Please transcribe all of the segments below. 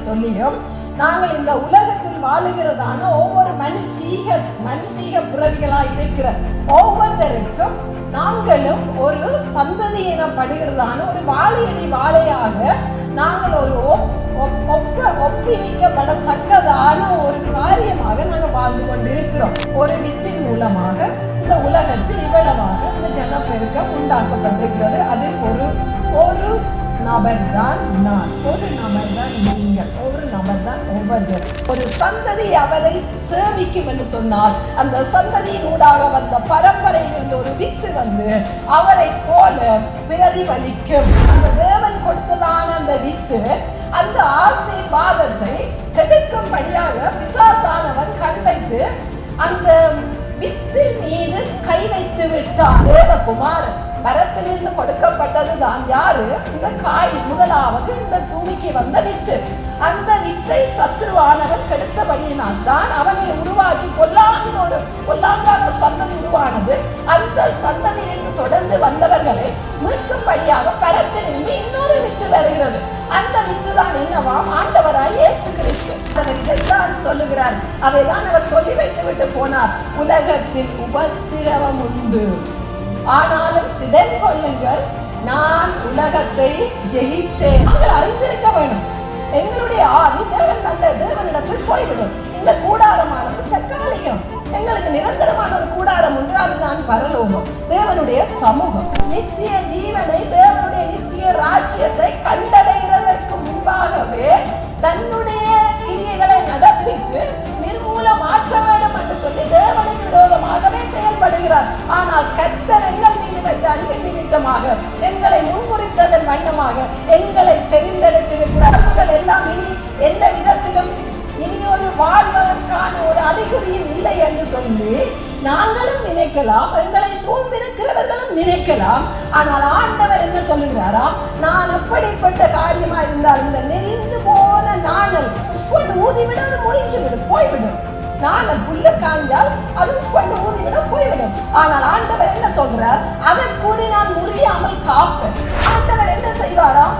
சொல்லியும் நாங்கள் இந்த உலகத்தில் வாழுகிறதான ஒவ்வொரு மனுஷீக பிறவிகளாய் இருக்கிற ஒவ்வொருத்தருக்கும் நாங்களும் ஒரு சந்ததி எனப்படுகிறதான ஒரு வாழையடி வாழையாக நாங்கள் ஒரு ஒப்புவிக்கப்படத்தக்கதான ஒரு காரியமாக நாங்கள் வாழ்ந்து கொண்டிருக்கிறோம். ஒரு வித்தின் மூலமாக இந்த உலகத்தில் இவ்வளவாக இந்த ஜனப்பெருக்கம் உண்டாக்கப்பட்டிருக்கிறது. அதில் ஒரு நபர் தான் நான், ஒரு நபர் தான் நீங்கள், ஒரு நபர் தான் ஒவ்வொருவர். ஒரு சந்ததி அவரை சேவிக்கும் என்று சொன்னால் அந்த சந்ததியின் ஊடாக வந்த பரம்பரையில் இருந்த ஒரு வித்து வந்து அவரை போல பிரதிபலிக்கும். அந்த தேவன் கொடுத்ததான அந்த வித்து அந்த ஆசீர்வாதத்தை கெடுக்கும்படியாக பிசாசானவன் கண் வைத்து அந்த வித்தின் மீது கை வைத்து விட்டார். தேவகுமாரன் மரத்திலிருந்து கொடுக்கப்பட்டது தான் யாரு? இந்த காய், முதலாவது இந்த பூமிக்கு வந்த வித்து. அந்த வித்தை சத்துருவானவன் கெடுத்தபடியினால் தான் அவனை உருவாக்கி பொல்லாங்கான சந்ததி உருவானது. அந்த சந்ததியிலிருந்து தொடர்ந்து வந்தவர்களை மீட்கும்படியாக பரத்திலிருந்து இன்னொரு வித்து வருகிறது. அந்த வித்து தான் என்னவாம்? ஆண்டவராய் இயேசு கிறிஸ்து. இதைத்தான் சொல்லுகிறார். அதைதான் அவர் சொல்லி வைத்து விட்டு போனார். உலகத்தில் உபத்திரவம் உண்டு, ஆனாலும் திடன் கொள்ளுங்கள், நான் உலகத்தை ஜெயித்தேன். நாங்கள் அறிந்திருக்க வேண்டும். எங்களுடைய ஆவி தேவனிடத்தில் போய்விடும். இந்த கூடாரமானது தற்காலிகம். எங்களுக்கு நிரந்தரமான ஒரு கூடாரம் உண்டு, அதுதான் பரலோகம், தேவனுடைய சமூகம். நித்திய ஜீவனை, தேவனுடைய நித்திய ராஜ்யத்தை கண்டடைகிறதற்கு முன்பாகவே தன்னுடைய கிரியைகளை நடப்பித்து நிர்மூலமாக்க வேண்டும் என்று சொல்லி தேவனுக்கு விரோதமாகவே செயல்படுகிறார். ஆனால் கர்த்தர் எங்கள் மீது வைத்த அன்பின் நிமித்தமாக, எங்களை முன்குறித்ததன் வண்ணமாக எங்களை தெரிந்தெடுத்திருக்கிறார். எல்லாம் இனி எந்த விதத்திலும் இனி ஒரு வாழ்வதற்கான ஒரு அறிகுறியும் இல்லை என்று சொல்லி நாங்களும் நினைக்கலாம், எங்களை சூழ்ந்திருக்கிறவர்களும் நினைக்கலாம். ஆனால் ஆண்டவர் என்ன சொல்லுகிறாராம்? நான் அப்படிப்பட்ட காரியமா இருந்தால் இந்த நெறிந்து போன நாணல் கொண்டு ஊதிவிட அது முறிஞ்சுவிடும், போய்விடும். நாணல் புல்ல காய்ந்தால் அது கொண்டு ஊதிவிட போய்விடும். ஆனால் ஆண்டவர் என்ன சொல்றார்? அதை கூடி நான் முறியாமல் காப்பேன். ஆண்டவர் என்ன செய்வாராம்?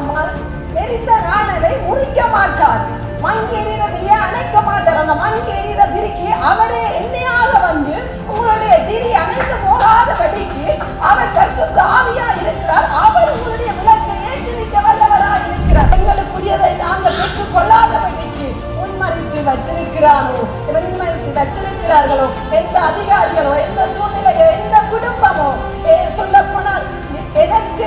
நெறிந்த நாணலை முறிக்க மாட்டார், மங்கேறிய அணைக்க மாட்டார். அந்த மங்கேறிய திரிக்கு அவரே எண்ணெயாக வந்து உங்களுடைய திரி அணைந்து போகாதபடிக்கு அவர் பரிசுத்த ஆவியா இருக்கிறார். அவர் உங்களுடைய விளக்கை ஏற்றுவிக்க வல்லவராய் இருக்கிறார். எங்களுக்குரியதை நாங்கள் பெற்றுக் கொள்ளாதபடிக்கு முன்மறித்து வைத்திருக்கிறாரோ, வைத்திருக்கிறார்களோ எந்த அதிகாரிகளோ, எந்த சூழ்நிலையோ, எந்த குடும்பமோ, சொல்ல போனால் எனக்கு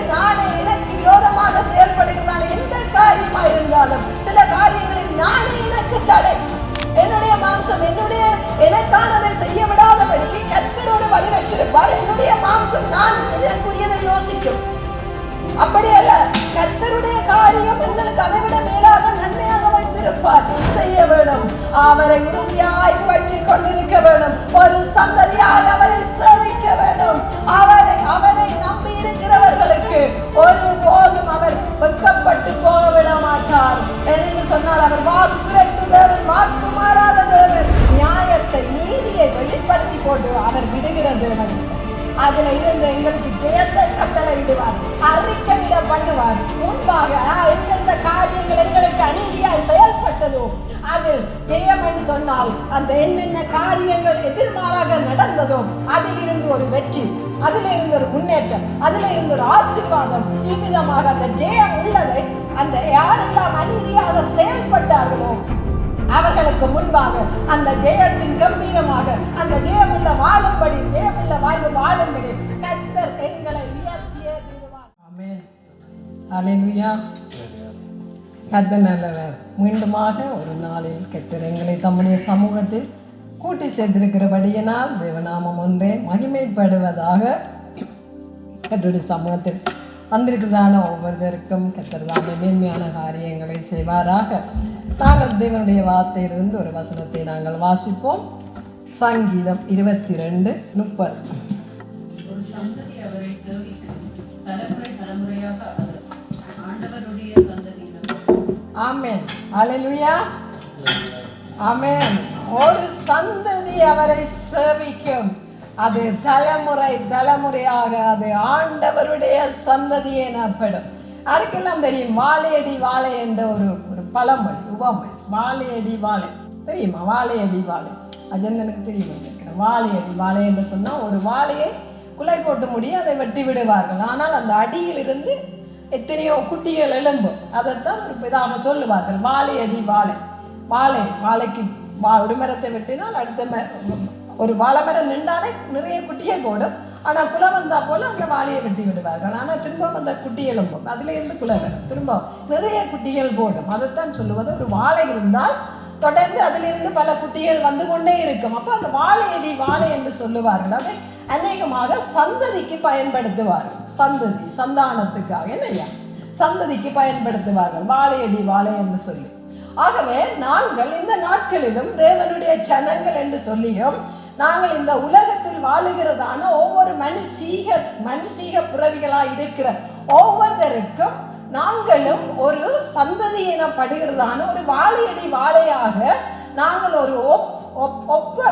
விரோதமாக செயல்படுகிறதான எந்த காரியமா இருந்தாலும், சில காரியங்களில் நானே எனக்கு தடை, என்னுடைய மாம்சம் எனக்கானதை செய்ய விடாதபடிக்கு கர்த்தர் ஒரு வழி வைத்திருப்பார். என்னுடைய மாம்சம் நான் எனக்குரியதை யோசிக்கும். அப்படி அல்ல, கர்த்தருடைய காரியம் எங்களுக்கு அதை விட மேலாக நன்மையாக வைத்திருப்பார். செய்ய வேண்டும், அவரை உறுதியாய் வைத்துக் கொண்டிருக்க வேண்டும், ஒரு சந்ததியாக அவரை சேவிக்க வேண்டும். அவரை நம்பி இருக்கிறவர்களுக்கு ஒரு போதும் அவர் வெட்கப்பட்டு போக விட மாட்டார் என்று சொன்னால், அவர் வாக்குரைத்த தேவன், வாக்கு மாறாத தேவன், நியாயத்தை நீதியை வெளிப்படுத்தி போட்டு அவர் விடுகிற தேவன். அதுல இருந்து எங்களுக்கு ஜெயத்தை கட்டளையிடுவார், அறிக்கையிட பண்ணுவார். முன்பாக எந்தெந்த காரியங்கள் எங்களுக்கு அநீதியாய் செயல்பட்டதோ அதில் ஜெயம் என்று சொன்னால், அந்த என்னென்ன காரியங்கள் எதிர்மாறாக நடந்ததோ அதில் இருந்து ஒரு வெற்றி, அதில் இருந்து ஒரு முன்னேற்றம், அதில் இருந்து ஒரு ஆசீர்வாதம். இவ்விதமாக அந்த ஜெயம் உள்ளதை அந்த யாரெல்லாம் அநீதியாக செயல்பட்டார்களோ அவர்களுக்கு முன்பாக அந்த ஜெயத்தின் கம்பீரமாக அந்த ஜெயமுள்ள வாழும்படி, ஜெயமுள்ள வாழ்வு வாழும்படி கர்த்தர் எங்களை உயர்த்தியே தீருவார். ஆமென். அல்லேலூயா. கர்த்தர் நல்லவர். மீண்டுமாக ஒரு நாளில் கர்த்தர் எங்களை தம்முடைய சமூகத்தில் கூட்டி சேர்த்திருக்கிறபடியினால் தேவநாமம் ஒன்றே மகிமைப்படுவதாக. கர்த்தருடைய சமூகத்தில் வந்திருக்கிறதான ஒவ்வொருவருக்கும் கர்த்தர் தாமே மேன்மையான காரியங்களை செய்வாராக. நாங்கள் தேவனுடைய வார்த்தையிலிருந்து ஒரு வசனத்தை நாங்கள் வாசிப்போம். சங்கீதம் 22:30. ஒரு சந்ததி அவரை சேவிக்கும், தலைமுறை தலைமுறையாக அது ஆண்டவருடைய சந்ததி. ஆமென். அல்லேலூயா. ஆமென். ஒரு சந்ததி அவரை சேவிக்கும், அது தலைமுறை தலைமுறையாக அது ஆண்டவருடைய சந்ததி எனப்படும். அதுக்கெல்லாம் தெரியும், வாழையடி வாழை என்ற ஒரு பழமொழி உவமை. வாழையடி வாழை தெரியுமா? வாழையடி வாழை அஜந்தனுக்கு தெரியுமா? வாழையடி வாழை என்று சொன்னால் ஒரு வாழையை குலை போட்டு முடிய அதை வெட்டி விடுவார்கள். ஆனால் அந்த அடியிலிருந்து எத்தனையோ குட்டிகள் எழும்பும். அதைத்தான் இதாக சொல்லுவார்கள், வாழையடி வாழை. வாழைக்கு ஒரு மரத்தை வெட்டினால் அடுத்த ஒரு வாழை மரம் நின்றாலே நிறைய குட்டியை போடும். ஆனால் குலை வந்தா போல அந்த வாழையை வெட்டி விடுவார்கள். ஆனால் திரும்ப அந்த குட்டி எழும்பும், அதுல இருந்து குலை வரும், திரும்ப நிறைய குட்டிகள் போடும். அதைத்தான் சொல்லுவது, ஒரு வாழை இருந்தால் தொடர்ந்து அதிலிருந்து பல குட்டிகள் வந்து கொண்டே இருக்கும். அப்போ அந்த வாழையடி வாழை என்று சொல்லுவார்கள். அதை அநேகமாக சந்ததிக்கு பயன்படுத்துவார்கள். சந்தானத்துக்காக என்னையா சந்ததிக்கு பயன்படுத்துவார்கள் வாழையடி வாழை என்று சொல்லி. ஆகவே நாங்கள் இந்த நாட்களிலும் தேவனுடைய ஜனங்கள் என்று சொல்லியும் நாங்கள் இந்த உலகத்தில் வாழுகிறதான ஒவ்வொரு மனுஷீக பிறவிகளாய் இருக்கிற ஒவ்வொருத்தருக்கும் நாங்களும் ஒரு சந்ததி எனப்படுகிறதான ஒரு வாழையடி வாழையாக நாங்கள் ஒரு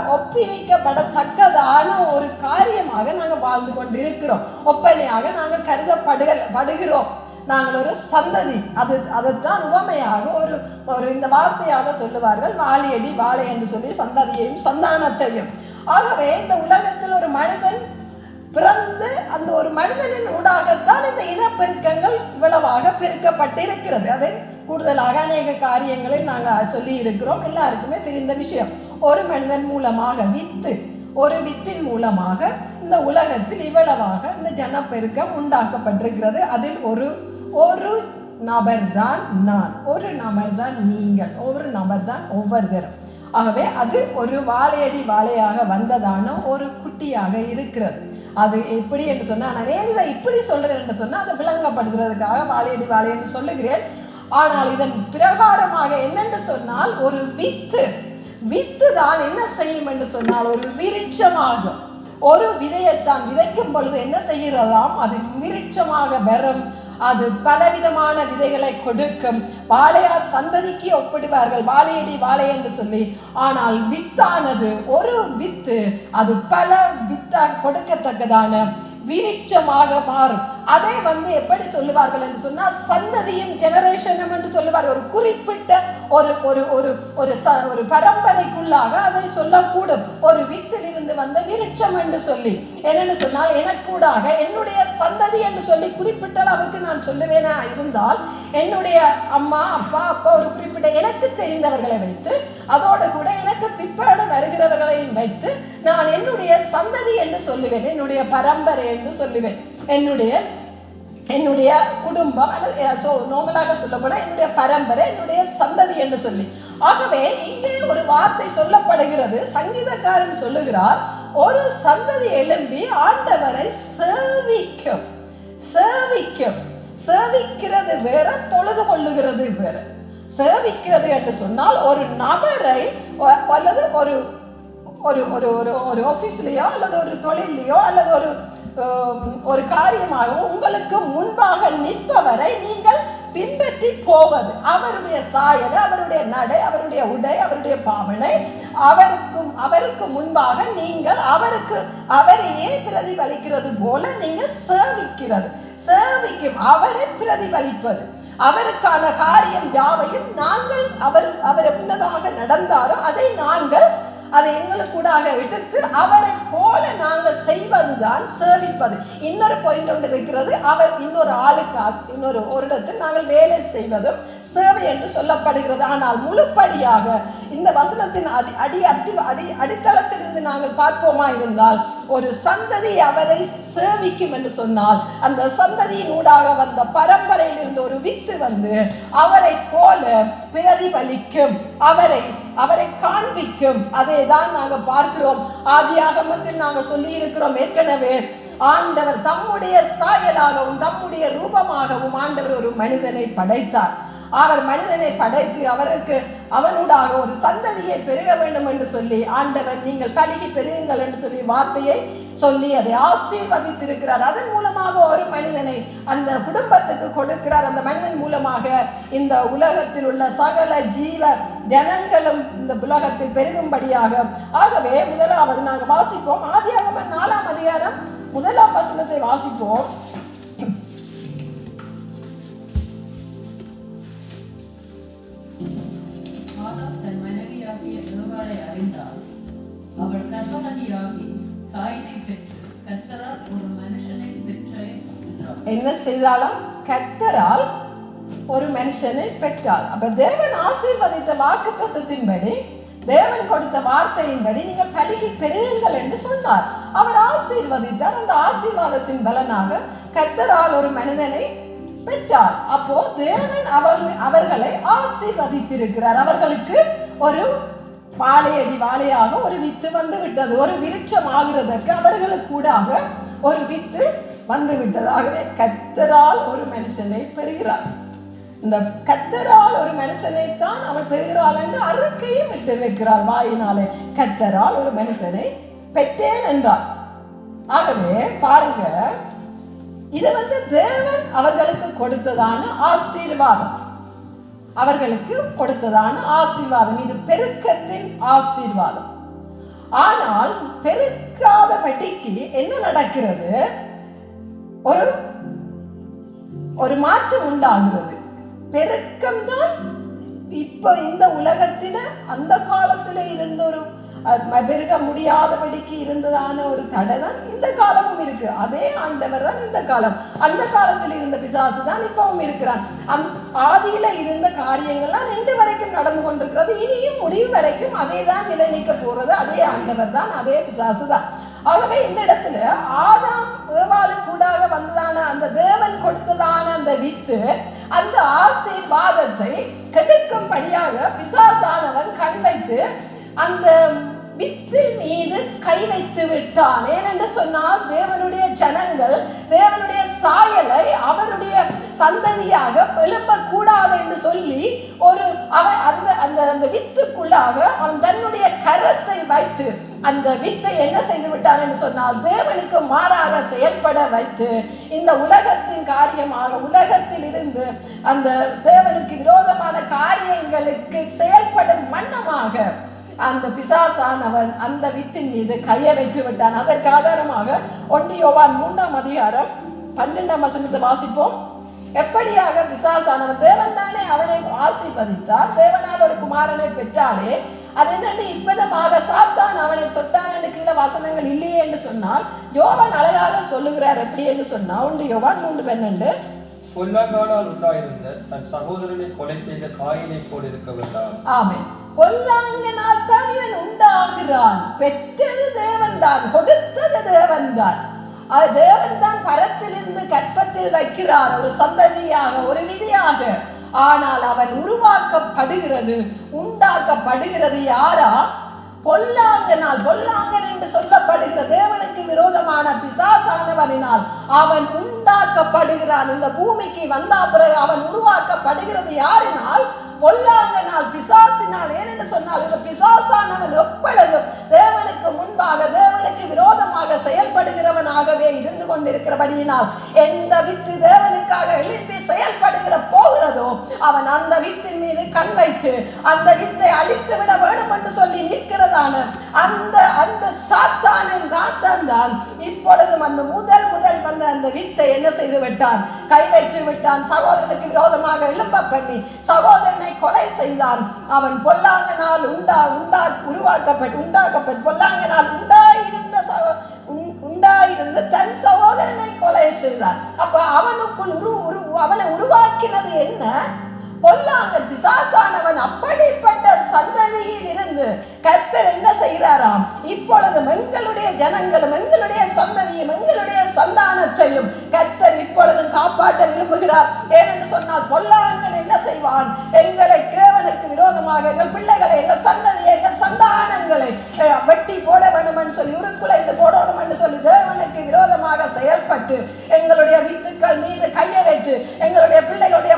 ஒப்புவிக்கப்படத்தக்கதான ஒரு காரியமாக நாங்கள் வாழ்ந்து கொண்டு இருக்கிறோம். ஒப்பனையாக நாங்கள் கருதப்படுகிறோம். நாங்கள் ஒரு சந்ததி. அதைத்தான் உவமையாக ஒரு இந்த வார்த்தையாக சொல்லுவார்கள், வாழையடி வாழை என்று சொல்லி சந்ததியையும் சந்தானத்தையும். ஆகவே இந்த உலகத்தில் ஒரு மனிதன் பிறந்து அந்த ஒரு மனிதனின் ஊடாகத்தான் இந்த இனப்பெருக்கங்கள் இவ்வளவாக பெருக்கப்பட்டிருக்கிறது. அதை கூடுதலாக அநேக காரியங்களை நாங்கள் சொல்லி இருக்கிறோம், எல்லாருக்குமே தெரிந்த விஷயம். ஒரு மனிதன் மூலமாக ஒரு வித்தின் மூலமாக இந்த உலகத்தில் இவ்வளவாக இந்த ஜனப்பெருக்கம் உண்டாக்கப்பட்டிருக்கிறது. அதில் ஒரு நபர் தான் நான், ஒரு நபர் தான் நீங்கள், ஒரு நபர் தான் ஒவ்வொருத்தரும். ஆகவே அது ஒரு வாழையடி வாழையாக வந்ததான ஒரு குட்டியாக இருக்கிறது. அது எப்படி என்று சொன்னால், நான் ஏன் இதை இப்படி சொல்றேன் என்று சொன்னால் அதை விளங்கப்படுத்துறதுக்காக வாழையடி வாழை என்று சொல்லுகிறேன். ஆனால் இதன் பிரகாரமாக என்னென்று சொன்னால், ஒரு வித்து தான் என்ன செய்யும் என்று சொன்னால் ஒரு விருட்சமாகும். ஒரு விதையத்தான் விதைக்கும் பொழுது என்ன செய்கிறதாம், அது விருட்சமாக வரும். அது பலவிதமான விதைகளை கொடுக்கும். வாழையார் சந்ததிக்கு ஒப்பிடுவார்கள் வாழையடி வாழை என்று சொல்லி. ஆனால் வித்தானது ஒரு வித்து, அது பல வித்தா கொடுக்கத்தக்கதான விருட்சமாக மாறும். அதை எப்படி சொல்லுவார்கள் என்று சொன்னால் சந்ததியும் ஜெனரேஷனும் என்று சொல்லுவார்கள். ஒரு குறிப்பிட்ட ஒரு பரம்பரைக்குள்ளாக அதை சொல்லக்கூடும். ஒரு வித்தில் இருந்து வந்த விருட்சம் என்று சொல்லி என்னன்னு சொன்னால், எனக்கூடாக என்னுடைய சந்ததி என்று சொல்லி குறிப்பிட்ட அளவுக்கு நான் சொல்லுவேனா இருந்தால், என்னுடைய அம்மா அப்பா ஒரு குறிப்பிட்ட எனக்கு தெரிந்தவர்களை வைத்து, அதோடு கூட எனக்கு பிற்பாடு வருகிறவர்களையும் வைத்து நான் என்னுடைய சந்ததி என்று சொல்லுவேன், என்னுடைய பரம்பரை என்று சொல்லுவேன், என்னுடைய குடும்பம் அல்லது நோமலாக சொல்லப்பட என்னுடைய பரம்பரை, என்னுடைய சந்ததி என்று சொல்லி. ஆகவே இங்கே ஒரு வார்த்தை சொல்லப்படுகிறது. சங்கீதக்காரன் சொல்லுகிறார், ஒரு சந்ததி எழும்பி ஆண்டவரை சேவிக்கிறது வேற, தொழுது கொள்ளுகிறது வேற. சேவிக்கிறது என்று சொன்னால் ஒரு நபரை அல்லது ஒரு ஆபீஸ்லயோ அல்லது ஒரு தொழிலையோ அல்லது ஒரு காரியமாக உங்களுக்கு முன்பாக நிற்பவரை நீங்கள் பின்பற்றி போவது. அவருடைய சாயல், அவருடைய நடை, அவருடைய உடை, அவருடைய பாவனை, அவருக்கு முன்பாக நீங்கள் அவரையே பிரதிபலிக்கிறது போல நீங்கள் சேவிக்கும் அவரை பிரதிபலிப்பது. அவருக்கான காரியம் யாவையும் நாங்கள் அவர் என்னதாக நடந்தாரோ அதை எங்களுக்கூடாக எடுத்து அவரை போல நாங்கள் செய்வதுதான் சேவிப்பது. இன்னொரு பாயிண்ட் ஒன்று இருக்கிறது, அவர் இன்னொரு ஒரு இடத்தில் நாங்கள் வேலை செய்வதும் சேவை என்று சொல்லப்படுகிறது. ஆனால் முழுப்படியாக இந்த வசனத்தின் அடித்தளத்திலிருந்து நாங்கள் பார்ப்போமா இருந்தால், ஒரு சந்ததி அவரை சேவிக்கும் என்று சொன்னால், அந்த சந்ததியின் ஊடாக வந்த பரம்பரையில் இருந்து ஒரு வித்து வந்து அவரை போல பிரதிபலிக்கும், அவரை காண்பிக்கும். அதை தான் நாங்கள் பார்க்கிறோம். ஆதியாகமத்தில் நாங்கள் சொல்லி இருக்கிறோம் ஏற்கனவே. ஆண்டவர் தம்முடைய சாயலாகவும் தம்முடைய ரூபமாகவும் ஆண்டவர் ஒரு மனிதனை படைத்தார். அவர் மனிதனை படைத்து அவனூடாக ஒரு சந்ததியை பெருக வேண்டும் என்று சொல்லி ஆண்டவர் நீங்கள் பலுகி பெருகுங்கள் என்று சொல்லி வார்த்தையை சொல்லி அதை ஆசீர்வதித்திருக்கிறார். அதன் மூலமாக ஒரு மனிதனை அந்த குடும்பத்துக்கு கொடுக்கிறார். அந்த மனிதன் மூலமாக இந்த உலகத்தில் உள்ள சகல ஜீவ ஜனங்களும் இந்த உலகத்தில் பெருகும்படியாக. ஆகவே முதலாவது நாங்கள் வாசிப்போம். ஆதியாகமம் 4ஆம் அதிகாரம் 1ஆம் வசனத்தை வாசிப்போம். என்ன செய்தாலும் கர்த்தரால் ஒரு மனுஷனை பெற்றார். அப்ப தேவன் ஆசீர்வதித்த வாக்குத்தத்தத்தின்படி, தேவன் கொடுத்த வார்த்தையின்படி நீங்கள் பலுகி பெருகுங்கள் என்று சொன்னார். அவர் ஆசீர்வதித்தார். அந்த ஆசீர்வாதத்தின் பலனாக கர்த்தரால் ஒரு மனிதனை பெற்றார். அப்போ தேவன் அவர்களை ஆசீர்வதித்திருக்கிறார். அவர்களுக்கு ஒரு வாழையாக ஒரு வித்து வந்து விட்டது. ஒரு விருட்சம் ஆகிறதற்கு அவர்களுக்கு கூடாக ஒரு வித்து வந்து விட்டது. ஆகவே கர்த்தரால் ஒரு மனுஷனை பெறுகிறார். இந்த கர்த்தரால் ஒரு மனுஷனை தான் அவள் பெறுகிறாள் என்று அறிக்கையும் விட்டிருக்கிறாள் வாயினாலே. கர்த்தரால் ஒரு மனுஷனை பெற்றேன் என்றார். ஆகவே பாருங்க, இது தேவன் அவர்களுக்கு கொடுத்ததான ஆசீர்வாதம். அவர்களுக்கு கொடுத்ததான ஆசீர்வாதம் இது பெருக்கத்தின் ஆசீர்வாதம். ஆனால் பெருக்காதபடிக்கு என்ன நடக்கிறது? ஒரு மாற்றம் உண்டாகிறது. பெருக்கம்தான் இப்ப இந்த உலகத்தில அந்த காலத்துல இருந்த ஒரு பெருக முடியாதபடிக்கு இருந்ததான ஒரு தடை தான் இந்த காலமும் இருக்கு. அதே ஆண்டவர் தான் இந்த காலம். அந்த காலத்தில் இருந்த பிசாசு தான் இப்பவும் இருக்கிறான். ஆதியில இருந்த காரியங்கள்லாம் 2 வரைக்கும் நடந்து கொண்டிருக்கிறது. இனியும் முடிவு வரைக்கும் அதே தான் நிலை நிற்க போறது. அதே ஆண்டவர் தான், அதே பிசாசு தான். ஆகவே இந்த இடத்துல ஆதாம் ஏவாளு கூடாக வந்ததான அந்த தேவன் கொடுத்ததான அந்த வித்து, அந்த ஆசீர்வாதத்தை கெடுக்கும்படியாக பிசாசானவன் கண் வைத்து அந்த வித்தின் மீது கை வைத்து விட்டான். ஏனென்று சொன்னால் தேவனுடைய ஜனங்கள் தேவனுடைய சாயலை அவருடைய சந்ததியாக எழுப்பக்கூடாது என்று சொல்லி அந்த வித்துக்குள்ளாக அவன் தன்னுடைய கரத்தை வைத்து அந்த வித்தை என்ன செய்து விட்டார் என்று சொன்னால் தேவனுக்கு மாறாக செயல்பட வைத்து இந்த உலகத்தின் காரியமாக உலகத்தில் இருந்து அந்த தேவனுக்கு விரோதமான காரியங்களுக்கு செயல்படும் வண்ணமாக அந்த பிசாசானவன் அந்த வித்தின் மீது கையை வைத்து விட்டான். அதற்கு ஆதாரமாக 1 யோவான் 3ஆம் அதிகாரம் 12ஆம் வசனத்தை வாசிப்போம். எப்படியாக பிசாசானவன், தேவன் தானே அவனை ஆசீர்வதித்தார், தேவனால் ஒரு குமாரனை பெற்றாலே, அது என்னென்று இப்பதமாக சாத்தான் அவனை தொட்டான் என்று கீழே வசனங்கள் இல்லையே என்று சொன்னால் யோவான் அழகாக சொல்லுகிறார். எப்படி என்று சொன்னால் 1 யோவான் 3:12, பொல்லாங்கானால் உண்டாயிருந்த தன் சகோதரனை கொலை செய்த காயினை போல் இருக்க வேண்டாம். ஆமென். பொல்லாங்கனால் தான் இவன் உண்டாகிறான். பெற்றது தேவன் தான், கொடுத்தது தேவன் தான். தேவன் தான் கரத்திலிருந்து கற்பத்தில் வைக்கிறார் ஒரு சந்ததியாக, ஒரு விதியாக. ஆனால் அவன் உருவாக்கப்படுகிறது, உண்டாக்கப்படுகிறது யாரா? பொல்லாங்கனால். பொல்லாங்கன் என்று சொல்லப்படுகிற தேவனுக்கு விரோதமான பிசாசானவனினால் அவன் உண்டாக்கப்படுகிறான். இந்த பூமிக்கு வந்த பிறகு அவன் உருவாக்கப்படுகிறது யாரினால்? பொல்லாங்கனால், பிசாசினால். ஏனென்று சொன்னால் இந்த பிசாசானவன் எப்பொழுதும் தேவனுக்கு முன்பாக தேவனுக்கு விரோதமாக செயல்படுகிறவனாகவே இருந்து கொண்டிருக்கிறபடியினால் எந்த வித்து தேவனுக்காக எழுப்பி செயல்படுகிற போகிறதோ அவன் அந்த வித்தின் மீது கண் வைத்து அந்த வித்தை அழித்து விட வேண்டும் என்று சொல்லி நிற்கிறதான அந்த சாத்தானின் தாத்தன் தான் இப்பொழுதும் அந்த முதல் வந்த அந்த வித்தை என்ன செய்து விட்டான்? கை வைத்து விட்டான். சகோதரனுக்கு விரோதமாக எழுப்ப பண்ணி சகோதரனை கொலை செய்தான். அவன் பொல்லாங்கனால் உண்டாக்கப்பட்டு பொல்லாங்கனால் உண்டாயிருந்த தன் சகோதரனை கொலை செய்தான். அப்ப அவனுக்குள் அவனை உருவாக்கினது என்ன? பொல்லாங்க பிசாசானவன். அப்படிப்பட்ட சந்ததியில் இருந்து கர்த்தர் என்ன செய்கிறாராம்? இப்பொழுதும் எங்களுடைய ஜனங்களும் எங்களுடைய சந்ததியும் எங்களுடைய சந்தானத்தையும் கர்த்தர் இப்பொழுதும் காப்பாற்ற விரும்புகிறார். ஏனென்று சொன்னால் பொல்லாங்கன் என்ன செய்வான்? எங்களை தேவனுக்கு விரோதமாக எங்கள் பிள்ளைகளை, எங்கள் சந்ததியை, எங்கள் சந்தானங்களை வெட்டி போட வேண்டும் என்று சொல்லி, உருக்குலைந்து போடணும் என்று சொல்லி தேவனுக்கு விரோதமாக செயல்பட்டு எங்களுடைய வித்துக்கள் மீது கையை வைத்து எங்களுடைய பிள்ளைகளுடைய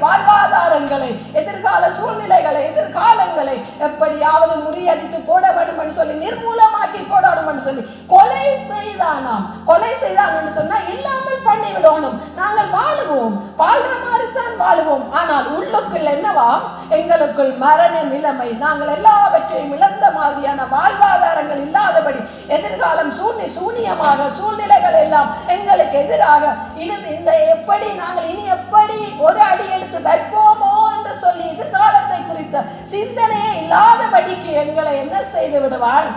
வாழ்வாதாரங்களை, எதிர்கால சூழ்நிலைகளை, எதிர்காலங்களை எப்படியாவது முறியடித்து போட வேண்டும் என்று சொல்லி, நிர்மூலமாக்கி போடணும் என்று சொல்லி கொலை செய்தானாம். கொலை செய்தான் என்று சொன்னா இல்லாமல் பண்ணி விடணும். நாங்கள் வாழுவோம், வாழ்ற மாதிரி தான் வாழுவோம். ஆனால் உள்ளுக்குள் என்னவா? எங்களுக்குள் மரண நிலைமை. நாங்கள் எல்லாவற்றையும் இழந்த மாதிரியான வாழ்வாதாரங்கள் இல்லாதபடி எதிர்காலம் சூனியமாக சூழ்நிலைகள் எல்லாம் எங்களுக்கு எதிராக இந்த எப்படி நாங்கள் இனி எப்படி ஒரு அடி எடுத்து வைப்போமோ என்று சொல்லி எதிர்காலத்தை குறித்த சிந்தனையே இல்லாதபடிக்கு எங்களை என்ன செய்து விடுவான்?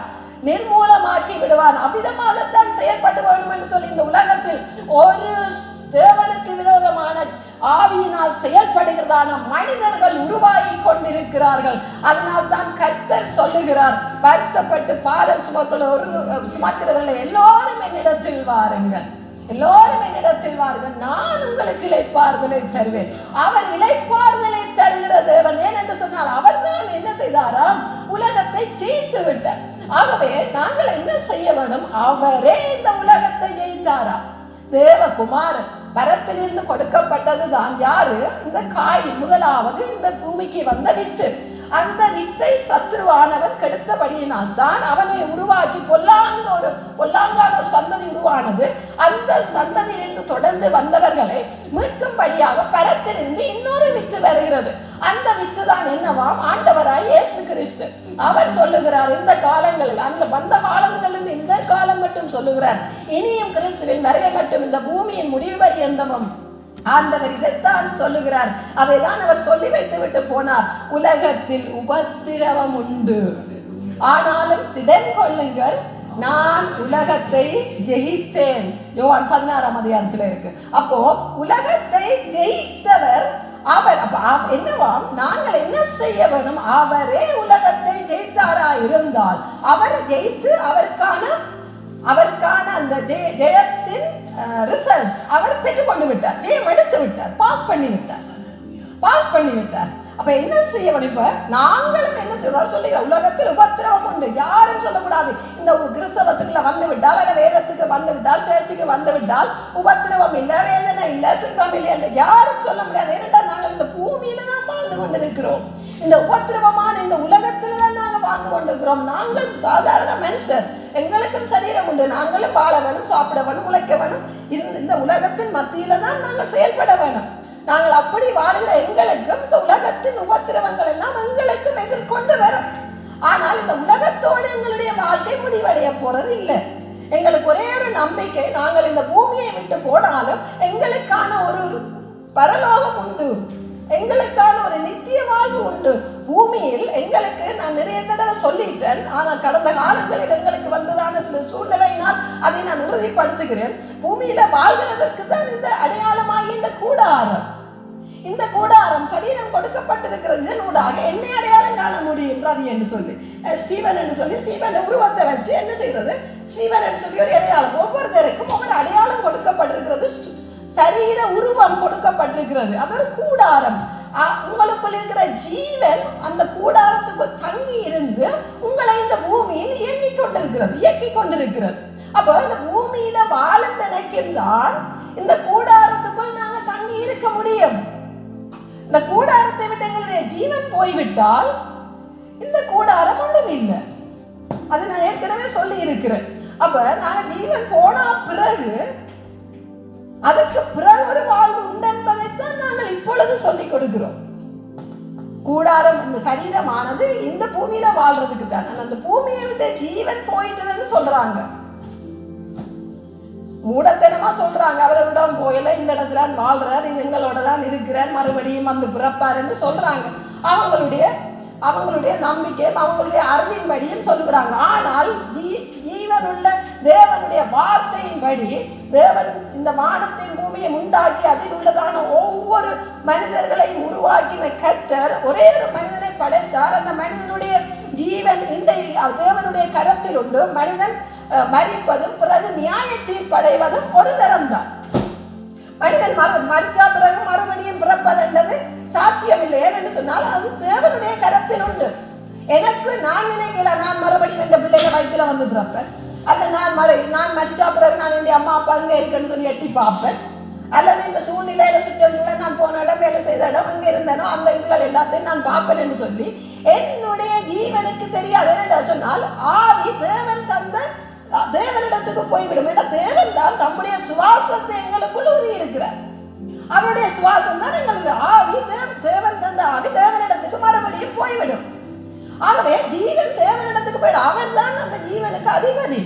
நிர்மூலமாக்கி விடுவான். அவ்விதமாகத்தான் செயல்பட்டு வேண்டும் என்று சொல்லி இந்த உலகத்தில் ஒரு தேவ ஆவியினால் செயல்படுகிறதான மனிதர்கள் உருவாகி கொண்டிருக்கிறார்கள். அதனால் தான் கர்த்தர் சொல்லுகிறார், வருத்தப்பட்டு பாரம் சுமக்கிறவர்கள் எல்லோரும் என்னிடத்தில் வாருங்கள், எல்லோரும் என்னிடத்தில் வாருங்கள், நான் உங்களுக்கு இளைப்பாறுதலை தருவேன். அவர் இளைப்பாறுதலை தருகிற தேவன். ஏனென்று சொன்னால் அவர் தான் என்ன செய்தாராம், உலகத்தை ஜெயித்து விட்டார். ஆகவே நாங்கள் என்ன செய்ய வேண்டும், அவரே இந்த உலகத்தை ஜெயித்தாராம். தேவகுமாரன் பரத்திலிருந்து கொடுக்கப்பட்டது தான் யாரு, இந்த காய், முதலாவது இந்த பூமிக்கு வந்த வித்து. அந்த வித்தை சத்ருவானவன் கெடுத்தபடியினால் தான் அவனை உருவாக்கி பொல்லாங்கான ஒரு சந்ததி உருவானது. அந்த சந்ததியிலிருந்து தொடர்ந்து வந்தவர்களை மீட்கும்படியாக பரத்திலிருந்து இன்னொரு வித்து வருகிறது. அந்த வித்து தான் என்னவாம், ஆண்டவராய் இயேசு கிறிஸ்து. அவர் சொல்லுகிறார், இந்த காலங்களில், அந்த வந்த காலங்களில் இந்த காலம் மட்டும் சொல்லுகிறார், இனியும் கிறிஸ்துவின் வருகை மட்டும் இந்த பூமியின் முடிவு பரியந்தமும் ஆண்டவர் இதைத்தான் சொல்லுகிறார். அதைதான் அவர் சொல்லி வைத்து விட்டு போனார். உலகத்தில் உபத்திரவம் உண்டு, ஆனாலும் திடன் கொள்ளுங்கள், நான் உலகத்தை ஜெயித்தேன். யோவான் 16ஆம் அதிகாரத்தில் இருக்கு. அப்போ உலகத்தை ஜெயித்தவர் அவர். என்னவாம், நாங்கள் என்ன செய்ய வேண்டும், அவரே உலகத்தை ஜெயித்தாரா இருந்தால் அவர் ஜெயித்து அவருக்கான அந்த ஜெயத்தின் ரிசல்ட்ஸ் அவர் பெற்றுக்கொண்டு விட்டார், ஜெயம் எடுத்து விட்டார், பாஸ் பண்ணி விட்டார். அப்ப என்ன செய்ய வேண்டும், இப்ப நாங்களும் என்ன செய்வார் சொல்லுகிறார், உலகத்தில் உபத்திரவம் உண்டு. யாரும் சொல்லக்கூடாது இந்த கிறிஸ்தவத்துக்குள்ள வந்து விட்டால், அல்ல வேதத்துக்கு வந்து விட்டால், சர்ச்சுக்கு வந்து விட்டால் உபத்திரவம் இல்லை, வேதனை இல்லை, துன்பம் இல்லை என்று யாரும் சொல்ல முடியாது. ஏனென்றால் நாங்கள் இந்த பூமியில தான் வாழ்ந்து கொண்டிருக்கிறோம். இந்த உபத்திரவமான இந்த உலகத்துல தான் நாங்கள் வாழ்ந்து கொண்டிருக்கிறோம். நாங்கள் சாதாரண மனுஷர், எங்களுக்கும் சரீரம் உண்டு, நாங்களும் வாழ வேணும், சாப்பிட வேணும், உழைக்க வேணும். இந்த உலகத்தின் மத்தியில தான் நாங்கள் செயல்பட வேணும். நாங்கள் அப்படி வாழ்கிற எங்களுக்கும் இந்த உலகத்தின் உபத்திரவங்கள் எல்லாம் எங்களுக்கும் எதிர்கொண்டு வரும். ஆனால் இந்த உலகத்தோடு எங்களுடைய வாழ்க்கை முடிவடைய போறது இல்லை. எங்களுக்கு ஒரே ஒரு நம்பிக்கை, நாங்கள் இந்த பூமியை விட்டு போனாலும் எங்களுக்கான ஒரு பரலோகம் உண்டு, எங்களுக்கான ஒரு நித்திய வாழ்வு உண்டு. பூமியில் எங்களுக்கு நான் நிறைய தடவை சொல்லிட்டேன், ஆனால் கடந்த காலங்களில் எங்களுக்கு வந்ததான சில சூழ்நிலையினால் அதை நான் உறுதிப்படுத்துகிறேன். பூமியில வாழ்கிறதற்கு தான் இந்த அடையாளமாகி இந்த கூடாரம் சரீரம் கொடுக்கப்பட்டிருக்கிறது. இதனூடாக என்னை அடையாளம் காண முடியுன்றது என்று சொல்லி ஸ்டீவன் என்று சொல்லி ஸ்டீவன் உருவத்தை வச்சு என்ன செய்யறது, ஸ்டீவன் என்று சொல்லி ஒரு அடையாளம், ஒவ்வொருத்தருக்கும் ஒவ்வொரு அடையாளம் கொடுக்கப்பட்டிருக்கிறது. சரீர உருவம் கொடுக்கப்பட்டிருக்கிறது. அது ஒரு கூடாரம். உங்களுக்குள் இருக்கிற ஜீவன் அந்த கூடாரத்துக்குள் தங்கி இருந்து உங்களை இந்த பூமியில் இயக்கி கொண்டிருக்கிறது. அப்போ இந்த பூமியில வாழ நினைக்கின்றால் இந்த கூடாரத்துக்குள் நாங்கள் தங்கி இருக்க முடியும். இந்த கூடாரத்தை விட்டு எங்களுடைய ஜீவன் போய்விட்டால் இந்த கூடாரம் ஒன்றும் இல்லை. அது நான் ஏற்கனவே சொல்லி இருக்கிறேன். அப்ப நாங்கள் ஜீவன் போனா பிறகு அதுக்கு பிறகு ஒரு வாழ்வு உண்டு என்பதைத்தான் நாங்கள் இப்பொழுது சொல்லிக் கொடுக்கிறோம். கூடாரம் இந்த சரீரமானது இந்த பூமியில வாழ்றதுக்கு தான். அந்த பூமியை விட்டு ஜீவன் போயிட்டுன்னு சொல்றாங்க, மூடத்தனமா சொல்றாங்க. அவரிடம் போயில இந்த இடத்துல வாழ்றார், எங்களோட தான் இருக்கிறார், மறுபடியும் வந்து பிறப்பாருன்னு சொல்றாங்க. அவங்களுடைய நம்பிக்கையும் அவங்களுடைய அறிவின்படியும் சொல்லுகிறாங்க. ஆனால் ஜீவனுள்ள தேவனுடைய வார்த்தையின்படி தேவன் இந்த வானத்தின் பூமியை உண்டாக்கி அதில் உள்ளதான ஒவ்வொரு மனிதர்களையும் உருவாக்கின கர்த்தர் ஒரே ஒரு மனிதனை படைத்தார். அந்த மனிதனுடைய ஜீவன் தேவனுடைய கரத்தில் உண்டு. மனிதன் மரிப்பதும் பிறகு நியாயத்தில் படைவதும் ஒரு தரம் தான். மனிதன் மரிச்சா பிறகு மறுபடியும் பிறப்பது என்பது சாத்தியமில்லை. ஏனென்று சொன்னால் அது தேவனுடைய கரத்தில் உண்டு. நான் நினைக்கல நான் மறுபடியும் என்ற பிள்ளைங்க வயிற்றுல வந்து பிறப்பேன், அல்ல நான் மரிச்சா பிறகு நான் என் அம்மா அப்பா அங்கே இருக்குன்னு சொல்லி எட்டி பார்ப்பேன், அல்லது இந்த சூழ்நிலையில சுற்றங்களை நான் போன இடம் வேலை செய்த இடம் அங்கே இருந்தேனோ அந்த இதுகள் எல்லாத்தையும் நான் பார்ப்பேன் என்று சொல்லி என்னுடைய ஜீவனுக்கு தெரியாது. என்னென்று சொன்னால் ஆவி தேவன் தந்த தேவனிடத்துக்கு போய்விடும். ஏன்னா தேவன் தான் தம்முடைய சுவாசத்தை எங்களுக்குள் ஊறி இருக்கிறார். அவருடைய சுவாசம் தான் எங்களுடைய ஆவி. தேவன் தந்த ஆவி தேவனிடத்துக்கு மறுபடியும் போய்விடும். ஆகவே ஜீவன் தேவனிடத்துக்கு போயிடும். அவன் தான் அந்த ஜீவனுக்கு அதிபதி.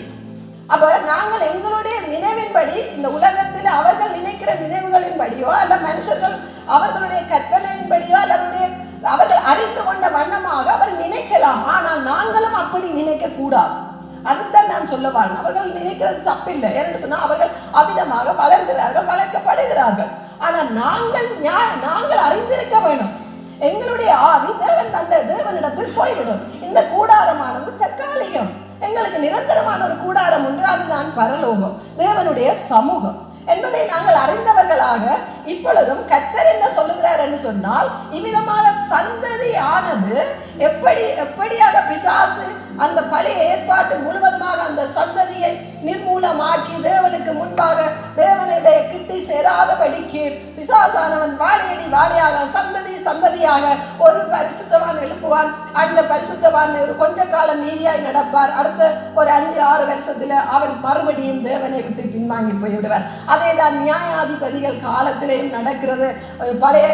அப்ப நாங்கள் எங்களுடைய நினைவின்படி இந்த உலகத்தில் அவர்கள் நினைக்கிற நினைவுகளின்படியோ அல்ல மனுஷர்கள் அவர்களுடைய கற்பனையின்படியோ அல்ல அவர்கள் அறிந்து கொண்ட வண்ணமாக அவர் நினைக்கலாம். ஆனால் நாங்களும் அப்படி நினைக்க கூடாது. அதுதான் நான் சொல்ல வாழ்ந்தேன். அவர்கள் நினைக்கிறது தப்பில்லை. ஏன்னு சொன்னா அவர்கள் அவிதமாக வளர்கிறார்கள், வளர்க்கப்படுகிறார்கள். ஆனால் நாங்கள் அறிந்திருக்க வேணும். எங்களுடைய ஆவி தேவன் தந்த தேவனிடத்தில் போய்விடும். இந்த கூடாரமானது தற்காலிகம். எங்களுக்கு நிரந்தரமான ஒரு கூடாரம் உண்டு, அதுதான் பரலோகம், தேவனுடைய சமூகம் என்பதை நாங்கள் அறிந்தவர்களாக இப்பொழுதும் கர்த்தர் என்ன சொல்லுகிறார் என்று சொன்னால், இவ்விதமாக சந்ததியானது எப்படியாக பிசாசு அந்த பழைய ஏற்பாட்டு முழுவதுமாக அந்த சந்ததியை நிர்மூலமாக்கி தேவனுக்கு முன்பாக தேவனுடைய கிட்டி சேராதபடிக்கு பிசாசானவன் வாழையாக சந்ததியாக ஒரு பரிசுத்தவான் எழுப்புவான். அந்த பரிசுத்தவான் ஒரு கொஞ்ச காலம் நீதியாய் நடப்பார். அடுத்த ஒரு 5-6 வருஷத்துல அவர் மறுபடியும் தேவனை விட்டு பின்வாங்கி போய்விடுவார். அதேதான் நியாயாதிபதிகள் காலத்திலேயும் நடக்கிறது. பழைய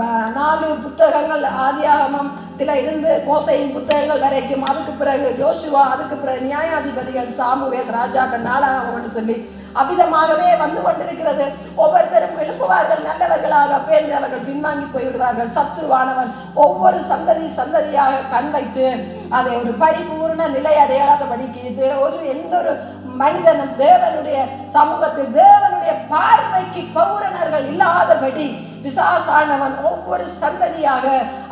4 புத்தகங்கள் ஆதியாகமத்தில் இருந்து மோசையின் புத்தகங்கள் வரைக்கும், அதுக்கு பிறகு யோசுவா, அதுக்கு பிறகு நியாயாதிபதிகள், சாமுவேல், ராஜாக்கள், நாளாகமம்னு சொல்லி அவ்விதமாகவே வந்து கொண்டிருக்கிறது. ஒவ்வொருத்தரும் எழுப்புவார்கள் நல்லவர்களாக, பேர்ந்து அவர்கள் பின்வாங்கி போய்விடுவார்கள். சத்துருவானவன் ஒவ்வொரு சந்ததியாக கண் வைத்து அதை ஒரு பரிபூர்ண நிலை அடையாளபடிக்கு எந்த ஒரு மனிதனும் தேவனுடைய சமூகத்தில் தேவனுடைய பார்வைக்கு பௌரனர்கள் இல்லாதபடி பிசாசானவன் ஒவ்வொரு சந்ததியாக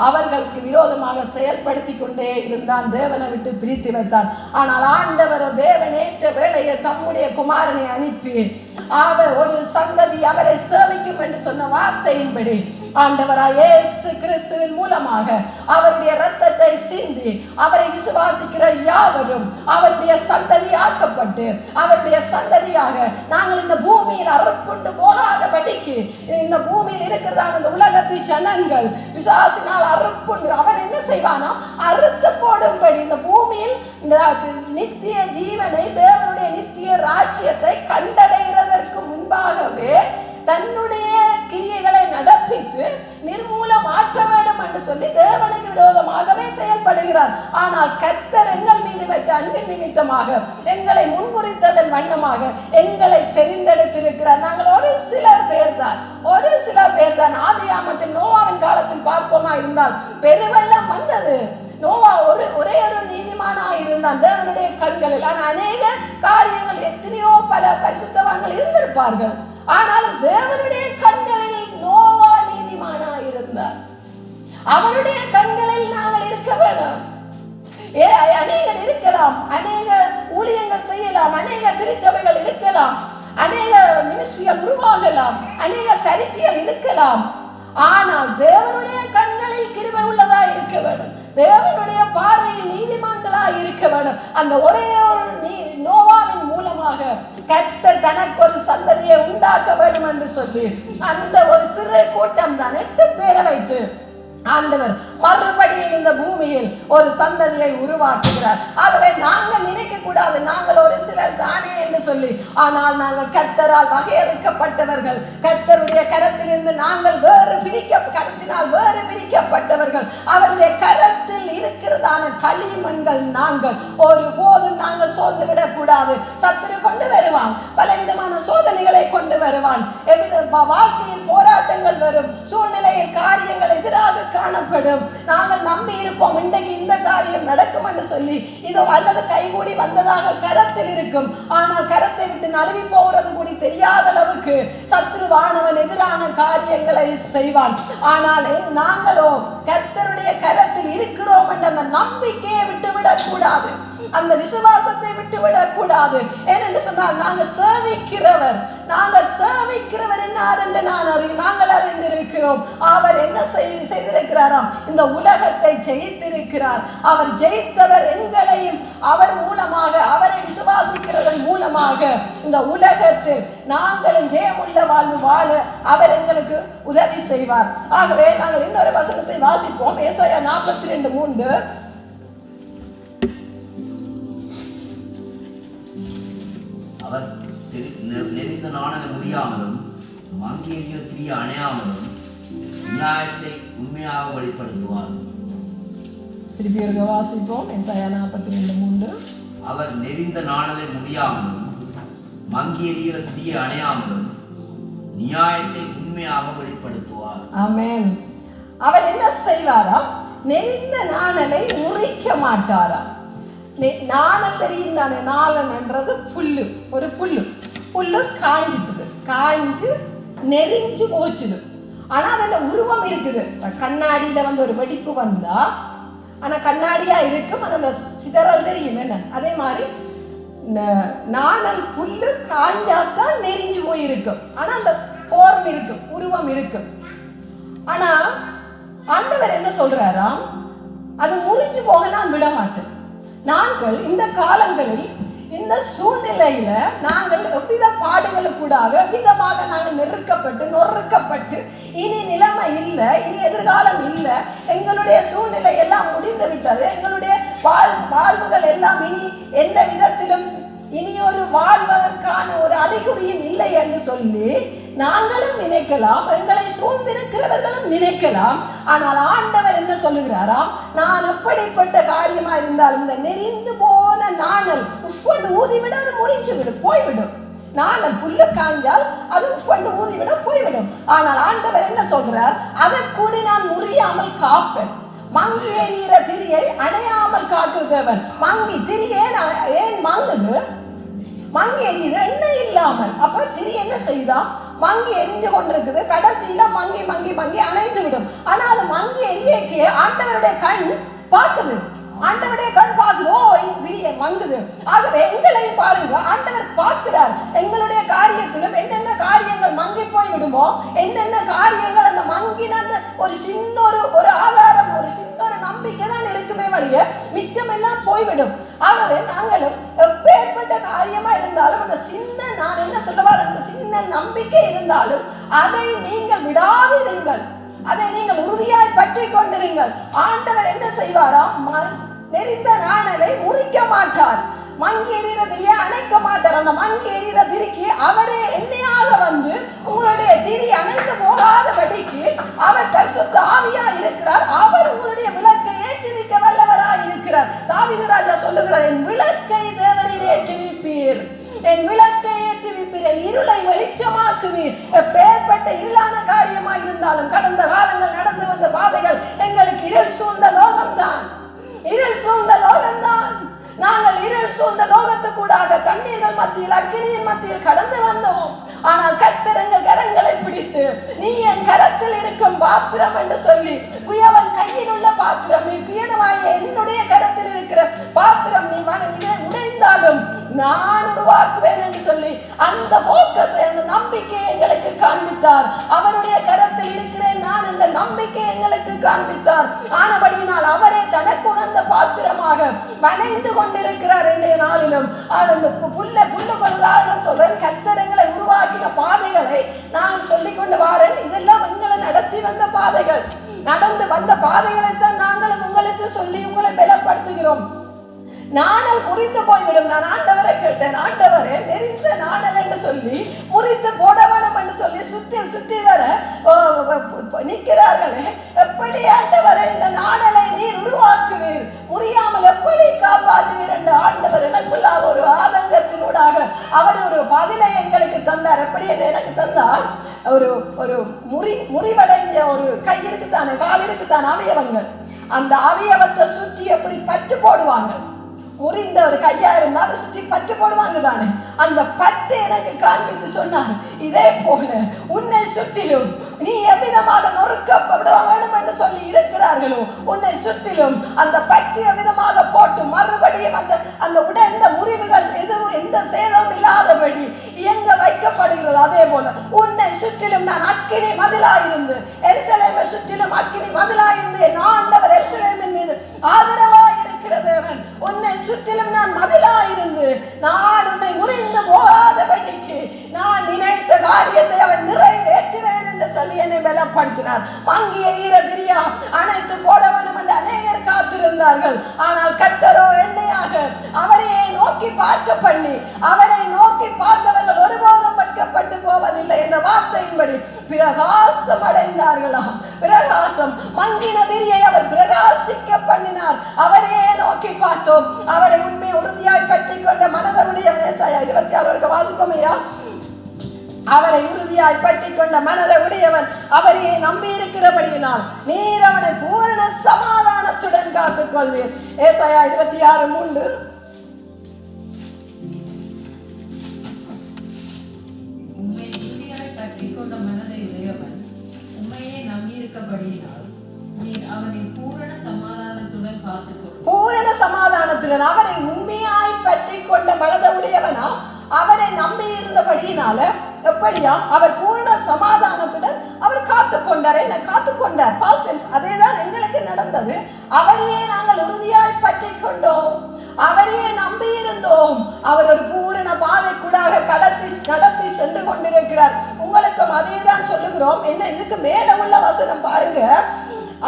அவர்களுக்கு விரோதமாக செயல்படுத்தி கொண்டே இருந்தான். தேவனை விட்டு பிரித்து வைத்தான். ஆனால் ஆண்டவரோ தேவனேற்ற வேளையை தம்முடைய குமாரனை அனுப்பி அவர் ஒரு சந்ததி அவரை சேவிக்கும் என்று சொன்ன வார்த்தையின்படி ஆண்டவராய் இயேசு கிறிஸ்துவின் மூலமாக அவருடைய இரத்தத்தை சிந்தி அவரை விசுவாசிக்கிற யாவரும் அவருடைய சந்ததி ஆக்கப்பட்டு அவருடைய சந்ததியாக நாங்கள் இந்த பூமியில் அறுப்புண்டு போகாதபடிக்கு, இந்த பூமியில் இருக்கிறதான இந்த உலகத்து ஜனங்கள் பிசாசினால் அறுப்புண்டு அவன் என்ன செய்வானா, அறுத்து போடும்படி இந்த பூமியில் இந்த நித்திய ஜீவனை தேவனுடைய நித்திய ராஜ்யத்தை கண்டடைகிறதற்கு முன்பாகவே தன்னுடைய கிரியைகளை நடப்பித்து நிர்மூலமாக்க வேண்டும் என்று சொல்லி தேவனுக்கு விரோதமாகவே செயல்படுகிறார். ஆனால் கர்த்தர் எங்கள் மீது வைத்த அன்பின் நிமித்தமாக எங்களை முன்குறித்ததன் வண்ணமாக எங்களை தெரிந்தெடுத்திருக்கிறார். நாங்கள் ஒரு சில பேர் தான் ஆதியாகமத்தில் நோவாவின் காலத்தில் பார்ப்போமா இருந்தால் பெருவெள்ளம் வந்தது. நோவா ஒரே ஒரு நீதிமானாக இருந்தான் தேவனுடைய கண்களில். ஆனால் அநேக காரியங்கள் எத்தனையோ பல பரிசுத்தவான்கள் இருந்திருப்பார்கள். ஆனாலும் தேவனுடைய கண்களில் நோவா நீதிமானாக இருந்தார். அவருடைய கண்களில் நாங்கள் இருக்க வேண்டும். அநேகர் இருக்கலாம், அநேக ஊழியங்கள் செய்யலாம், அநேக திருச்சபைகள் இருக்கலாம், அநேக மினிஸ்ட்ரிகள் உருவாகலாம், அநேக சரித்திகள் இருக்கலாம். ஆனால் தேவனுடைய கண்களில் கிருபை உள்ளதா இருக்க வேண்டும். தேவனுடைய பார்வையில் நீதிமான்களா இருக்க வேண்டும். அந்த ஒரே ஒரு நோவாவின் மூலமாக கர்த்தர் தனக்கு ஒரு சந்ததியை உண்டாக்க வேண்டும் என்று சொல்லி அந்த ஒரு சிறு கூட்டம் தான் 8 பேரை வைத்து ஆண்டவர் மறுபடியும் இந்த பூமியில் ஒரு சந்ததியை உருவாக்குகிறார். ஆகவே நாங்கள் நினைக்க கூடாது நாங்கள் ஒரு சிலர் தானே என்று சொல்லி. ஆனால் நாங்கள் கர்த்தரால் வகையறுக்கப்பட்டவர்கள், கர்த்தருடைய கரத்திலிருந்து நாங்கள் கரத்தினால் வேறு பிரிக்கப்பட்டவர்கள். அவருடைய கரத்தில் இருக்கிறதான களிமண்கள் நாங்கள். ஒருபோதும் நாங்கள் சோர்ந்து விடக்கூடாது. சத்துரு கொண்டு வருவான், பலவிதமான சோதனைகளை கொண்டு வருவான், வாழ்க்கையில் போராட்டங்கள் வரும், சூழ்நிலையில் காரியங்கள் எதிராக காணப்படும். நாங்கள் நம்பி இருப்போம் இன்றைக்கு இந்த காரியம் நடக்கும் என்று சொல்லி இதோ அல்லது கைகூடி வந்ததாக கரத்தில் இருக்கும். ஆனால் கரத்தை விட்டு நழுவி போகிறது கூடி தெரியாத அளவுக்கு சத்துருவானவன் எதிரான காரியங்களை செய்வான். ஆனால் நாங்களோ கர்த்தருடைய கரத்தில் இருக்கிறோம் என்ற அந்த நம்பிக்கையை விட்டுவிடக் கூடாது, அந்த விசுவாசத்தை விட்டுவிடக் கூடாது. ஏனென்று சொன்னால் நாங்கள் சேவிக்கிறவர் என்னார் என்று நாங்கள் அறிந்திருக்கிறோம். அவர் என்ன செய்திருக்கிறாராம், இந்த உலகத்தை ஜெயித்திருக்கிறார். அவர் ஜெயித்தவர் எங்களையும் அவர் மூலமாக, அவரை விசுவாசிக்கிறதன் மூலமாக இந்த உலகத்தில் நாங்களும் ஜெயமுள்ள வாழ்வு வாழ அவர் எங்களுக்கு உதவி செய்வார். ஆகவே நாங்கள் இன்னொரு வசனத்தை வாசிப்போம். ஏசாயா 42:3. அவர் நெறிந்த நாணலை முடியாமலும் மங்கிய தீய அணையாமலும் நியாயத்தை உண்மையாக வெளிப்படுத்துவார். திருப்பி ஒரு வாசிப்போம். ஏசாயா 42:3. அவர் நெறிந்த நாணலை முடியாமலும் மங்கிய தீய அணையாமலும் நியாயத்தை உண்மையாக வெளிப்படுத்துவார். ஆமென். அவர் என்ன செய்வாரா, நெறிந்த நாணலை முறிக்க மாட்டாரா. நாணல் தெரியுந்தானே, நாளன் என்றது புல்லு, ஒரு புல்லு காய்ஞ்சிட்டு, காய்ஞ்சு நெறிஞ்சு போச்சுது. ஆனா அதுல உருவம் இருக்குது. கண்ணாடியில ஒரு வெடிப்பு வந்தா ஆனா கண்ணாடியா இருக்கும், அந்த சிதறல் தெரியும் என்ன. அதே மாதிரி நாணல் புல்லு காஞ்சாத்தான் நெறிஞ்சு போயிருக்கும், ஆனா அந்த ஃபார்ம் இருக்கும், உருவம் இருக்கும். ஆனா ஆண்டவர் என்ன சொல்றாராம், அது முறிஞ்சு போக நான் விட மாட்டேன். நாங்கள் இந்த காலங்களில் இந்த சூழ்நிலையில நாங்கள் எவ்வித பாடுகளுக்கூடாக எவ்விதமாக நாங்கள் நெருக்கப்பட்டு நொறுக்கப்பட்டு இனி நிலைமை இல்லை, இனி எதிர்காலம் இல்லை, எங்களுடைய சூழ்நிலை எல்லாம் முடிந்து விட்டது, எங்களுடைய வாழ்வுகள் எல்லாம் இனி எந்த விதத்திலும் இனி ஒரு வாழ்வதற்கான ஒரு அறிகுறியும் இல்லை என்று சொல்லி நாங்களும் நினைக்கலாம், எங்களை சூழ்ந்திருக்கிறவர்களும் நினைக்கலாம். ஆனால் ஆண்டவர் என்ன சொல்லுகிறாராம், நான் எப்படிப்பட்ட காரியமா இருந்தாலும் இந்த நெறிந்து போன நாணல் உட்கொண்டு ஊதிவிட அது முறிஞ்சு விடும், போய்விடும். நாணல் புல்லு காய்ஞ்சால் அது உட்கொண்டு ஊதிவிட போய்விடும். ஆனால் ஆண்டவர் என்ன சொல்றார், அதை கூட நான் முறியாமல் காப்பேன். மங்கி எறிகிற திரியை அணையாமல் காக்குகிறவன். மங்கி திரியே ஏன் மங்குது, மங்கி எறிகிற எண்ணெய் இல்லாமல். அப்ப திரி என்ன செய்தான், மங்கி எரிஞ்சு கொண்டிருக்குது, கடைசியில மங்கி மங்கி மங்கி அணைந்து விடும். ஆனா அது மங்கி எரியக்கே ஆண்டவருடைய கண் பார்க்குது, ஆண்டவருடைய கண் பார்க்குது, ஓ திரிய மங்குது. ஆகவே எங்களையும் பாருங்க, ஆண்டவர் பார்க்கிறார். எங்களுடைய காரியத்திலும் என்னென்ன காரியங்கள் மங்கி போய் விடுமோ, என்னென்ன காரியங்கள் அந்த மங்கின ஒரு சின்ன ஒரு ஆதாரம், ஒரு சின்ன ஒரு நம்பிக்கை தான் இருக்குமே வழிய மிச்சம் எல்லாம் போய்விடும். ஆகவே நாங்களும் எப்பேற்பட்ட காரியமா இருந்தாலும் அந்த சின்ன, நான் என்ன சொல்லுவார், அந்த சின்ன நம்பிக்கை இருந்தாலும் அதை நீங்கள் விடாதிருங்கள், அதை நீங்கள் உறுதியாய் பற்றி கொண்டிருங்கள். ஆண்டவர் என்ன செய்வாராம், நெறிந்த நாணலை முறிக்க மாட்டார், மங்கி எறிகிறதிலே அணைக்க மாட்டார். அந்த மங்கி எறிகிற திரிக்கு அவரே எண்ணெயாக வந்து உங்களுடைய திரி அணைந்து போகாதபடிக்கு அவர் பரிசுத்த ஆவியா இருக்கிறார். அவர் உங்களுடைய விளக்கை ஏற்றுவிக்க வல்லவராய் இருக்கிறார். தாவீது ராஜா சொல்லுகிறார், என் விளக்கை தேவரீர் ஏற்றுவிப்பீர், என் விளக்கை ஏற்றுவிப்பீர், என் இருளை வெளிச்சமாக்குவீர். எப்பேற்பட்ட இருளான காரியமா இருந்தாலும், கடந்த காலங்கள் நடந்து வந்த பாதைகள் எங்களுக்கு இருள் சூழ்ந்த லோகம்தான், இருள் சூழ்ந்த லோகம்தான். நாங்கள் இருள் சூழ்ந்த லோகத்துக்கூடாக தண்ணீர்கள் மத்தியில், அக்கினியின் மத்தியில் கடந்து வந்தோம். ஆனால் கர்த்தர் எங்கள் கரங்களை பிடித்து, நீ என் கரத்தில் இருக்கும் பாத்திரம் என்று சொல்லி, குயவன் கையில் உள்ள பாத்திரம், நீ குயவனாய என்னுடைய கரத்தில் இருக்கிற பாத்திரம், நீ உடைந்தாலும் நான் உருவாக்குவேன் என்று சொல்லி அந்த போக்கஸ், அந்த நம்பிக்கை எங்களுக்கு காண்பித்தார். அவருடைய கரத்தில் இருக்கிறேன் நான் என்ற நம்பிக்கை எங்களுக்கு காண்பித்தார். ஆனபடியினால் அவரே தனக்கு உகந்த பாத்திரமாக வணைந்து கொண்டிருக்கிறார். இன்றைய நாளிலும் அந்த புல்ல கொள்ளாரம் சொல்றேன், கர்த்தர் எங்களை உருவாக்கின பாதைகளை நான் சொல்லிக் கொண்டு வாரேன். இதெல்லாம் எங்களை நடத்தி வந்த பாதைகள், நடந்து வந்த பாதைகளை தான் நாங்களும் உங்களுக்கு சொல்லி உங்களை பலப்படுத்துகிறோம். நாணல் முறிந்து போய்விடும். நான் ஆண்டவரை கேட்டேன், ஆண்டவரே நெறிந்த நாணல் என்று சொல்லி முறித்து போட வேணும் என்று சொல்லி சுற்றி சுற்றி வர நிற்கிறார்களே, எப்படி ஆண்டவரை இந்த நாணலை நீர் உருவாக்குவீர், முறியாமல் எப்படி காப்பாற்றுவீர் என்று ஆண்டவர் எனக்குள்ளாக ஒரு ஆதங்கத்தினூடாக அவர் ஒரு பதிலை எங்களுக்கு தந்தார். எப்படி என்று எனக்கு தந்தார், ஒரு முறிவடைஞ்ச ஒரு கை இருக்குத்தானே, கால் இருக்குத்தானே, அவயவங்கள், அந்த அவயவத்தை சுற்றி எப்படி பற்று போடுவாங்க, முறிந்த ஒரு கையா இருந்தா அதை சுற்றி பற்று போடுவாங்க தானே, அந்த பற்று எனக்கு காண்பித்து சொன்னார், இதே போல உன்னை சுற்றிலும் நீ எவ்விதமாக நொறுக்கப்பட வேண்டும் என்று சொல்லி இருக்கிறார்களோ, உன்னை சுற்றிலும் அந்த பற்று எவ்விதமாக போட்டு மறுபடியும் அந்த உடைந்த முறிவுகள் எதுவும் எந்த சேதமும் இல்லாதபடி இயங்க வைக்கப்படுகிறது. அதே போல உன்னை சுற்றிலும் நான் அக்கினி மதிலாயிருந்து, எருசலேமை சுற்றிலும் அக்கினி மதிலாயிருந்து, என் ஆண்டவர் எருசலேமின் மீது ஆதரவாய் இருக்கிற தேவன், உன்னை சுற்றிலும் நான் மதிலாயிருந்து நான் உன்னை முறிந்து போகாதபடிக்கு நான் நினைத்த காரியத்தை அவன் நிறைவேற்றுவேன் என்று சொல்லி என்னை பலப்படுத்தினார். மங்கிய ஈரதிரியா அனைத்து போட வேண்டும் என்று அநேகர் காத்திருந்தார்கள். ஆனால் கர்த்தரோ எண்ணெயாக அவரையே நோக்கி பார்க்க பண்ணி, அவரை நோக்கி பார்த்தவர்கள் ஒருபோதும் வெட்கப்பட்டு போவதில்லை என்ற வார்த்தையின்படி பிரகாசம் அடைந்தார்களாம். பிரகாசம், மங்கின திரியை அவர் பிரகாசிக்க பண்ணினார். அவரையே நோக்கி பார்த்தோம், அவரை உண்மை உறுதியாய் பற்றி கொண்ட மனதருடைய 26 வாசிப்போமையா, அவரை உறுதியாய் பற்றி கொண்ட மனதை உடையவன் அவரையே நம்பி இருக்கிறபடியினால் நீர் அவனை பூரண சமாதானத்துடன் காத்துக் கொள்வீர். ஏசாயா 26:3. உண்மை உறுதியாய் பற்றி கொண்ட இருக்கபடியினால் நீ அவனை பூரண சமாதானத்துடன் காத்துக்கொள். பூரண சமாதானத்துடன் அவரை உண்மையாய் பற்றி கொண்ட மனதுடையவனா அவரை நம்பி இருந்தபடியினால எப்படியாம் அவர் பூரண சமாதானத்துடன் அவர் காத்துக்கொண்டார். என்ன காத்துக்கொண்டார்? Past tense. அதேதான் எங்களுக்கு நடந்தது. அவரையே நாங்கள் உறுதியாய் பற்றி கொண்டோம், அவரையே நம்பி இருந்தோம். அவர் ஒரு பூரண பாதைக்கூடாக கடத்தி சென்று கொண்டிருக்கிறார். உங்களுக்கும் அதேதான் சொல்லுகிறோம். என்ன இதுக்கு மேல உள்ள வசனம் பாருங்க.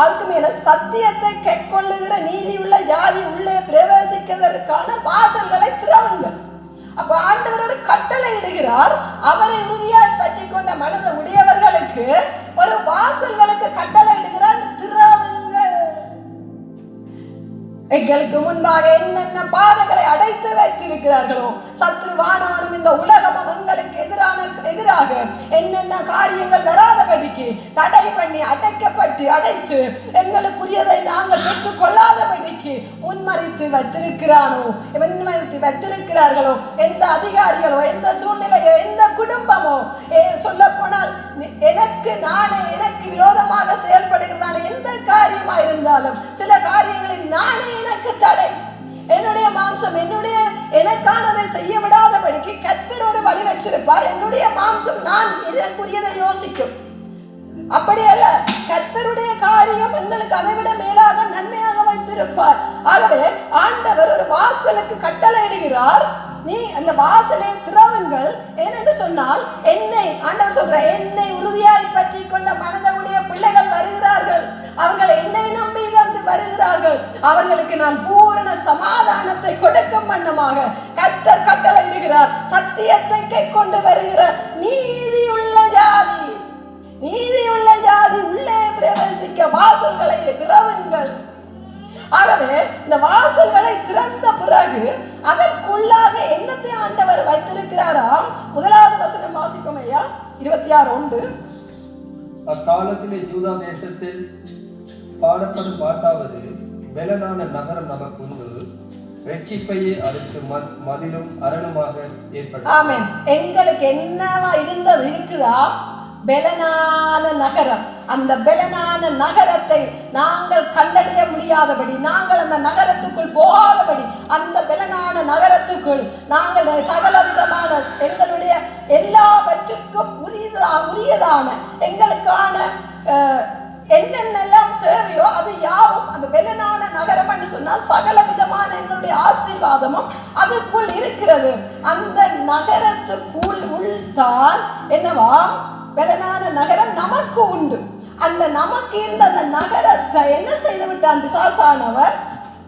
அதுக்கு மேல சத்தியத்தை கைக்கொள்ளுகிற நீதி உள்ள ஜாதி உள்ளே பிரவேசிக்கிறதற்கான வாசல்களை திறவுங்க. அப்ப ஆண்டவர் ஒரு கட்டளை இடுகிறார். அவரை உறுதியாய் பற்றி கொண்ட மனதை உடையவர்களுக்கு ஒரு வாசல்களுக்கு கட்டளை இடுகிறார், திறவுங்கள். எங்களுக்கு முன்பாக என்னென்ன பாதைகளை அடைத்து வைத்திருக்கிறார்களோ, சத்ருவானவனும் இந்த உலகமும் எங்களுக்கு எதிராக என்னென்ன காரியங்கள் வராதபடிக்கு தடை பண்ணி அடைத்து எங்களுக்குரியதை நாங்கள் பெற்றுக் கொள்ளாதபடிக்கு முன்மறித்து வைத்திருக்கிறார்களோ, எந்த அதிகாரிகளோ, எந்த சூழ்நிலையோ, எந்த குடும்பமோ, சொல்ல போனால் எனக்கு விரோதமாக செயல்படுகிறதான எந்த காரியமா இருந்தாலும், சில காரியங்களில் நானே எனக்கு தடை, என்னுடைய மாம்சம் எனக்கானதை செய்ய விடாதபடிக்கு கர்த்தர் ஒரு வழி வைத்திருப்பார். என்னுடைய மாம்சம் நான் எனக்குரியதை யோசிக்கும். அப்படி அல்ல, கர்த்தருடைய காரியம் எங்களுக்கு அதை விட மேலாக நன்மையாக வைத்திருப்பார். ஆகவே ஆண்டவர் ஒரு வாசலுக்கு கட்டளை இடுகிறார். நீ அந்த வாசலை திறவுங்கள். ஏனென்று சொன்னால் ஆண்டவர் சொல்ற என்னை உறுதியாய் பற்றி கொண்ட மனதுடைய பிள்ளைகள் வருகிறார்கள். அவர்கள் என்னை நம்பி வந்து வருகிறார்கள். அவர்களுக்கு நான் பூரண சமாதானத்தை கொடுக்கும் வண்ணமாக கர்த்தர் கட்டளை இடுகிறார். சத்தியத்தை கைக்கொண்டு வருகிற நீதியுள்ள ஜாதி உள்ளே பிரவேசிக்க வாசல்களை திறவுங்கள். ஆகவே இந்த வாசல்களை திறந்த பிறகு அதற்குள்ளாக என்னத்தை ஆண்டவர் வைத்திருக்கிறாராம்? முதலாவது வசனம் வாசிப்போம் ஐயா. 26:1. அக்காலத்திலே யூதா தேசத்தில் பாடப்படும் பாட்டாவது, பெலனான நகரம் நமக்கு உண்டு, ரட்சிப்பையே அதற்கு மதிலும் அரணுமாக ஏற்படும். ஆமென். எங்களுக்கு என்னவா இருக்குதா? பெலனான நகரம். அந்த பெலனான நகரத்தை நாங்கள் கண்டடைய முடியாதபடி, நாங்கள் அந்த நகரத்துக்குள் போகாதபடி, அந்த பெலனான நகரத்துக்குள் நாங்கள் சகல விதமான எங்களுடைய எல்லாவற்றுக்கும் உரியதான எங்களுக்கான என்னென்னலாம் தேவையோ அது யாவும் அந்த பெலனான நகரம் என்று சொன்னால் சகல விதமான எங்களுடைய ஆசீர்வாதமும் அதுக்குள் இருக்கிறது. அந்த நகரத்துக்குள் உள்தான் என்னவா? பெலனான நகரம் நமக்கு உண்டு. அந்த நமக்கு இருந்த அந்த நகரத்தை என்ன செய்து விட்டான்? பிசாசானவர்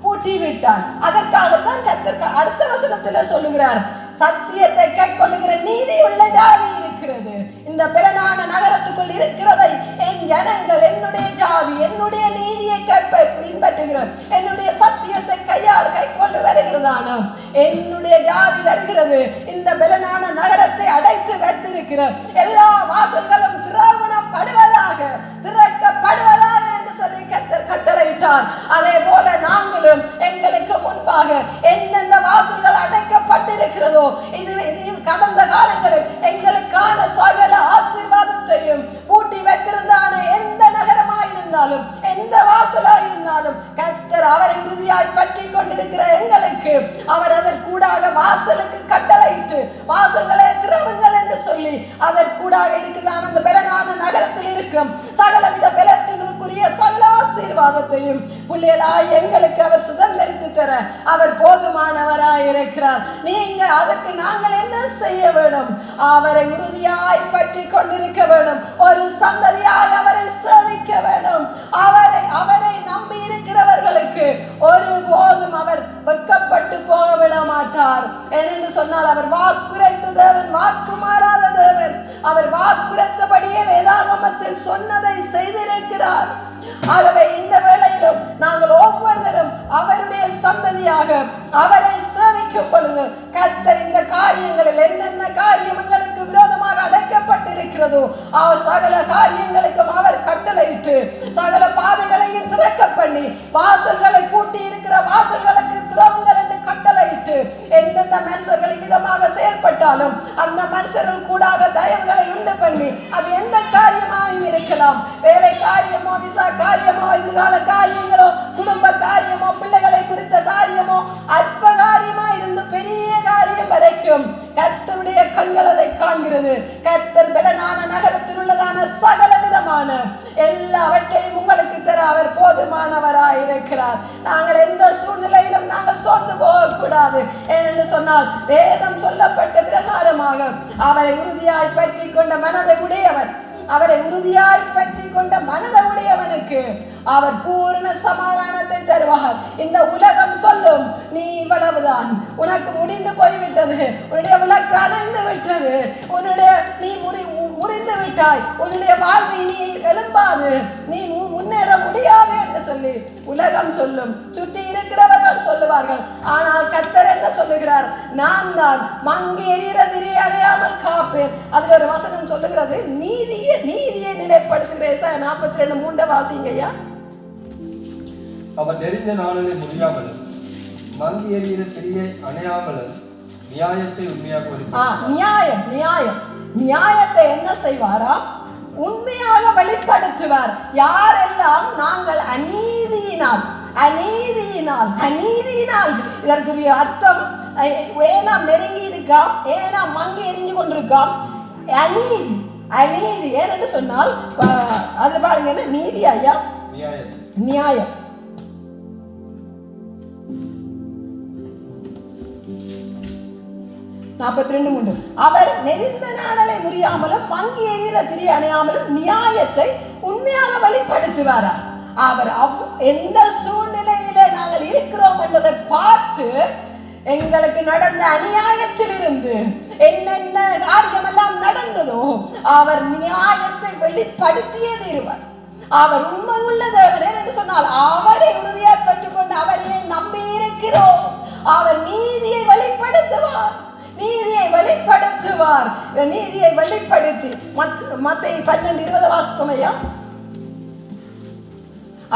பூட்டி விட்டான். அதற்காகத்தான் கர்த்தர் அடுத்த வசனத்துல சொல்லுகிறார், சத்தியத்தை கைக்கொள்ளுகிற நீதி உள்ள ஜாதி இருக்கிறது. இந்த பெலனான நகரத்துக்குள் இருக்கிறதை என் ஜனங்கள், என்னுடைய ஜாதி, என்னுடைய நீதியை பின்பற்றுகிறார், என்னுடைய சத்தியத்தை கைக்கொண்டு வருகிறதான என்னுடைய ஜாதி வருகிறது. இந்த பெலனான நகரத்தை அடைத்து வைத்திருக்கிற எல்லா வாசல்களும் திறக்கப்படுவதாக என்று சொல்லி கர்த்தர் கட்டளையிட்டார். அதே போல நாங்களும் எங்களுக்கு முன்பாக எந்தெந்த வாசல்கள் அடைக்கப்பட்டிருக்கிறதோ, கடந்த காலங்களில் எங்களுக்கான சகல ஆசீர்வாதத்தையும் பூட்டி வைத்திருந்தான எந்த நகரமாயிருந்தாலும், எந்த வாசலாயிருந்தாலும், கர்த்தர் அவரை உறுதியாய் பற்றி கொண்டிருக்கிற எங்களுக்கு அவர் அதற்கூடாக வாசலுக்கு கட்டளையிட்டு வாசல்களை திறவுங்கள் என்று சொல்லி அதற்கூடாக இருக்கிறதான அந்த பெலனான நகரத்தில் இருக்கும் சகலவித பெலத்தினுக்குரிய சகல ஆசீர்வாதத்தையும் பிள்ளைகளாய் எங்களுக்கு அவர் சுதந்திரித்து தர அவர் போதுமானவராய் இருக்கிறார். நீங்க அதுக்கு நாங்கள் என்ன செய்ய வேண்டும்? அவரை உறுதியாய் பற்றி கொண்டிருக்க வேண்டும். ஒரு சந்ததியாய் அவரை சேவிக்க வேண்டும். அவரை நம்பி இருக்கிறவர்களுக்கு ஒருபோதும் அவர் வெட்கப்பட்டு போக விட மாட்டார். ஏனென்று சொன்னால் அவர் வாக்குரைத்த தேவன், வாக்கு மாறாத தேவன். அவர் வாக்குரைத்தபடியே வேதாகமத்தில் சொன்னதை செய்திருக்கிறார். ஆகவே இந்த வேளையிலும் நாங்கள் ஒவ்வொருவரும் அவருடைய சந்ததியாக அவரை சேவிக்கும் பொழுது கர்த்தர் இந்த காரியங்களில் என்னென்ன காரியம் எங்களுக்கு விரோதமாக அடைக்கப்பட்டிருக்கிறதோ அவர் சகல காரியங்களுக்கும் அவர் கட்டளையிட்டு சகல பாதைகளையும் திறக்க பண்ணி வாசல்களை பூட்டி இருக்கிற வாசல்களுக்கு திறவுங்கள் என்று கட்டளையிட்டு எந்தெந்த இந்த மனுஷர்கள் விதமாக செயல்பட்டாலும் அந்த மனுஷர்கள் கூடாக தயவுகளை உண்டு பண்ணி அது எந்த காரியமாயும் இருக்கலாம், வேலை காரியமோ, விசா காரியமோ, எதிர்கால காரியங்களோ, குடும்ப காரியமோ, பிள்ளைகளை குறித்த காரியமோ, அற்ப காரியமா இருந்து பெரிய காரியம் வரைக்கும் கர்த்தருடைய கண்கள் அதை காண்கிறது. கர்த்தர் பலனான நகரத்தில் உள்ளதான சகல விதமான எல்லாவற்றையும் உங்களுக்கு தர அவர் போதுமானவராய் இருக்கிறார். நாங்கள் எந்த சூழ்நிலையிலும் நாங்கள் சோர்ந்து போகக்கூடாது. ஏனென்று சொன்னால் வேதம் சொல்லப்பட்ட பிரகாரமாக அவரை உறுதியாய் பற்றி கொண்ட மனதை உடையவர், அவரை உறுதியாய் பற்றி கொண்ட மனதை உடையவனுக்கு அவர் பூரண சமாதானத்தை தருவார். இந்த உலகம் சொல்லும் நீ இவ்வளவுதான், உனக்கு முடிந்து போய்விட்டது, உன்னுடைய விளக்கு அணைந்து விட்டது, நீ முறிந்து விட்டாய், உன்னுடைய வாழ்வை நீ எழும்பாது, நீ முன்னேற முடியாது என்று சொல்லி உலகம் சொல்லும், சுற்றி இருக்கிறவர்கள் சொல்லுவார்கள். ஆனால் கர்த்தர் என்ன சொல்லுகிறார்? நான் தான் மங்கி எரிகிற திரியை அணையாமல் காப்பேன். அதுல ஒரு வசனம் சொல்லுகிறது, நீதியை நிலைப்படுத்துகிறேன். 42:3 வாசிங்கய்யா. அவர் நெறிந்த நாளிலே முடியாமலும் மங்கி எறிகிற திரியை அணையாமலும் நியாயத்தை உண்மையாக நியாயத்தை என்ன செய்வாரா? உண்மையாக வெளிப்படுத்துவார். யாரெல்லாம் நாங்கள் அநீதியினால் இதற்குரிய அர்த்தம் ஏனா நெருங்கி இருக்காம், ஏனா மங்கி எரிஞ்சு கொண்டிருக்காம், அநீதி ஏனென்று சொன்னால் அதுல பாருங்க என்ன நீதி ஐயா, நியாயம். அவர் நெறிந்த நாடலை முறியாமலும் மங்கி எறிகிற திரி அணையாமலும் நியாயத்தை உண்மையாக வெளிப்படுத்துவாரா? அவர் எந்த சூழ்நிலையில நாங்கள் இருக்கிறோம் என்பதை பார்த்து எங்களுக்கு நடந்த அநியாயத்தில் இருந்து என்னென்ன காரியமெல்லாம் நடந்ததோ அவர் நியாயத்தை வெளிப்படுத்தியே தீருவார். அவர் உண்மை உள்ள தேவன் என்று சொன்னால் அவரை உறுதியாக பெற்றுக் கொண்டு அவரையே நம்பி இருக்கிறோம். அவர் நீதியை வெளிப்படுத்துவார். நீதியை வெளிப்படுத்தி மத்தேயு 12:20 வாசிப்போமையா.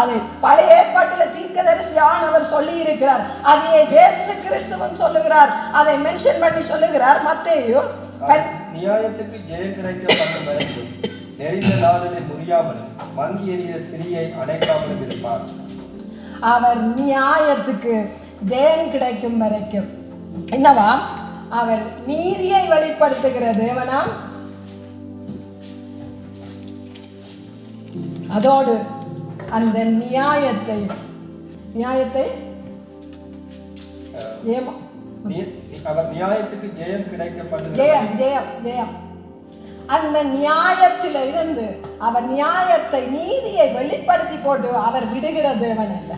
அதை பழைய ஏற்பாட்டில் தீர்க்கதரிசியானவர் சொல்லி இருக்கிறார். அதையே இயேசு கிறிஸ்துவும் சொல்லுகிறார். அதை மென்ஷன் பண்ணி சொல்லுகிறார். மத்தேயு நியாயத்துக்கு ஜெயம் கிடைக்கப்படும் வரைக்கும் நெறிந்த நாளிலே முடியாமலும் மங்கி எறிகிற திரியை அணைக்காமலும் இருப்பார். அவர் நியாயத்துக்கு ஜெயம் கிடைக்கும் வரைக்கும் என்னவா? அவர் நீதியை வெளிப்படுத்துகிற தேவனா, அதோடு அந்த நியாயத்தை அவர் நியாயத்துக்கு ஜெயம் கிடைக்கப்படும். ஜெயம் அந்த நியாயத்தில இருந்து அவர் நியாயத்தை நீதியை வெளிப்படுத்தி போட்டு அவர் விடுகிற தேவன் அல்ல.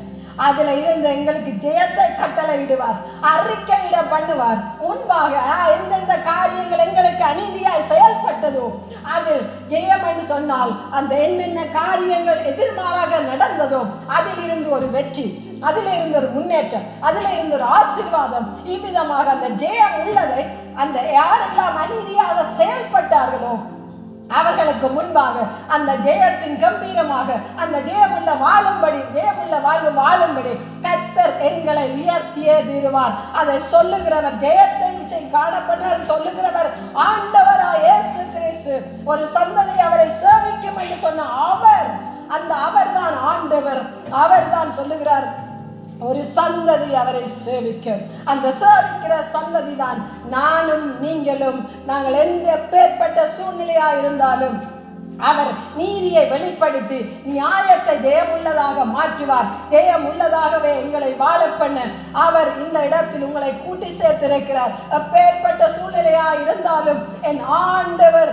அதுல இருந்து எங்களுக்கு ஜெயத்தை கட்டளை விடுவார், அறிக்கையிட பண்ணுவார். முன்பாக எந்தெந்த காரியங்கள் எங்களுக்கு அநீதியாய் செயல்பட்டதோ அதில் ஜெயம் என்று சொன்னால் அந்த என்னென்ன காரியங்கள் எதிர்மாறாக நடந்ததோ அதில் இருந்து ஒரு வெற்றி, அதில் இருந்து ஒரு முன்னேற்றம், அதில் இருந்து ஒரு ஆசீர்வாதம். இவ்விதமாக அந்த ஜெயம் உள்ளதை அந்த யாரெல்லாம் அநீதியாக செயல்பட்டார்களோ அவர்களுக்கு முன்பாக அந்த ஜெயத்தின் கம்பீரமாக அந்த ஜெயமுள்ள வாழ்வு வாழும்படி கர்த்தர் எங்களை உயர்த்தியே தீருவார். அதை சொல்லுகிறவர், ஜெயத்தை காணப்பட்டார் சொல்லுகிறவர் ஆண்டவராய் இயேசு கிறிஸ்து. ஒரு சந்ததி அவரை சேவிக்கும் என்று சொன்ன அவர் தான் ஆண்டவர். அவர் தான் சொல்லுகிறார், ஒரு சந்ததி அவரை சேவிக்கும். அந்த சேவிக்கிற சந்ததி தான் நானும் நீங்களும். நாங்கள் எந்த பேர்பட்ட சூழ்நிலையா இருந்தாலும் அவர் நீதியை வெளிப்படுத்தி நியாயத்தை ஜெயமுள்ளதாக மாற்றுவார். ஜெயம் உள்ளதாகவே எங்களை வாழ பண்ண அவர் இந்த இடத்தில் உங்களை கூட்டி சேர்த்திருக்கிறார். அப்பேற்பட்ட சூழ்நிலையா இருந்தாலும் என் ஆண்டவர்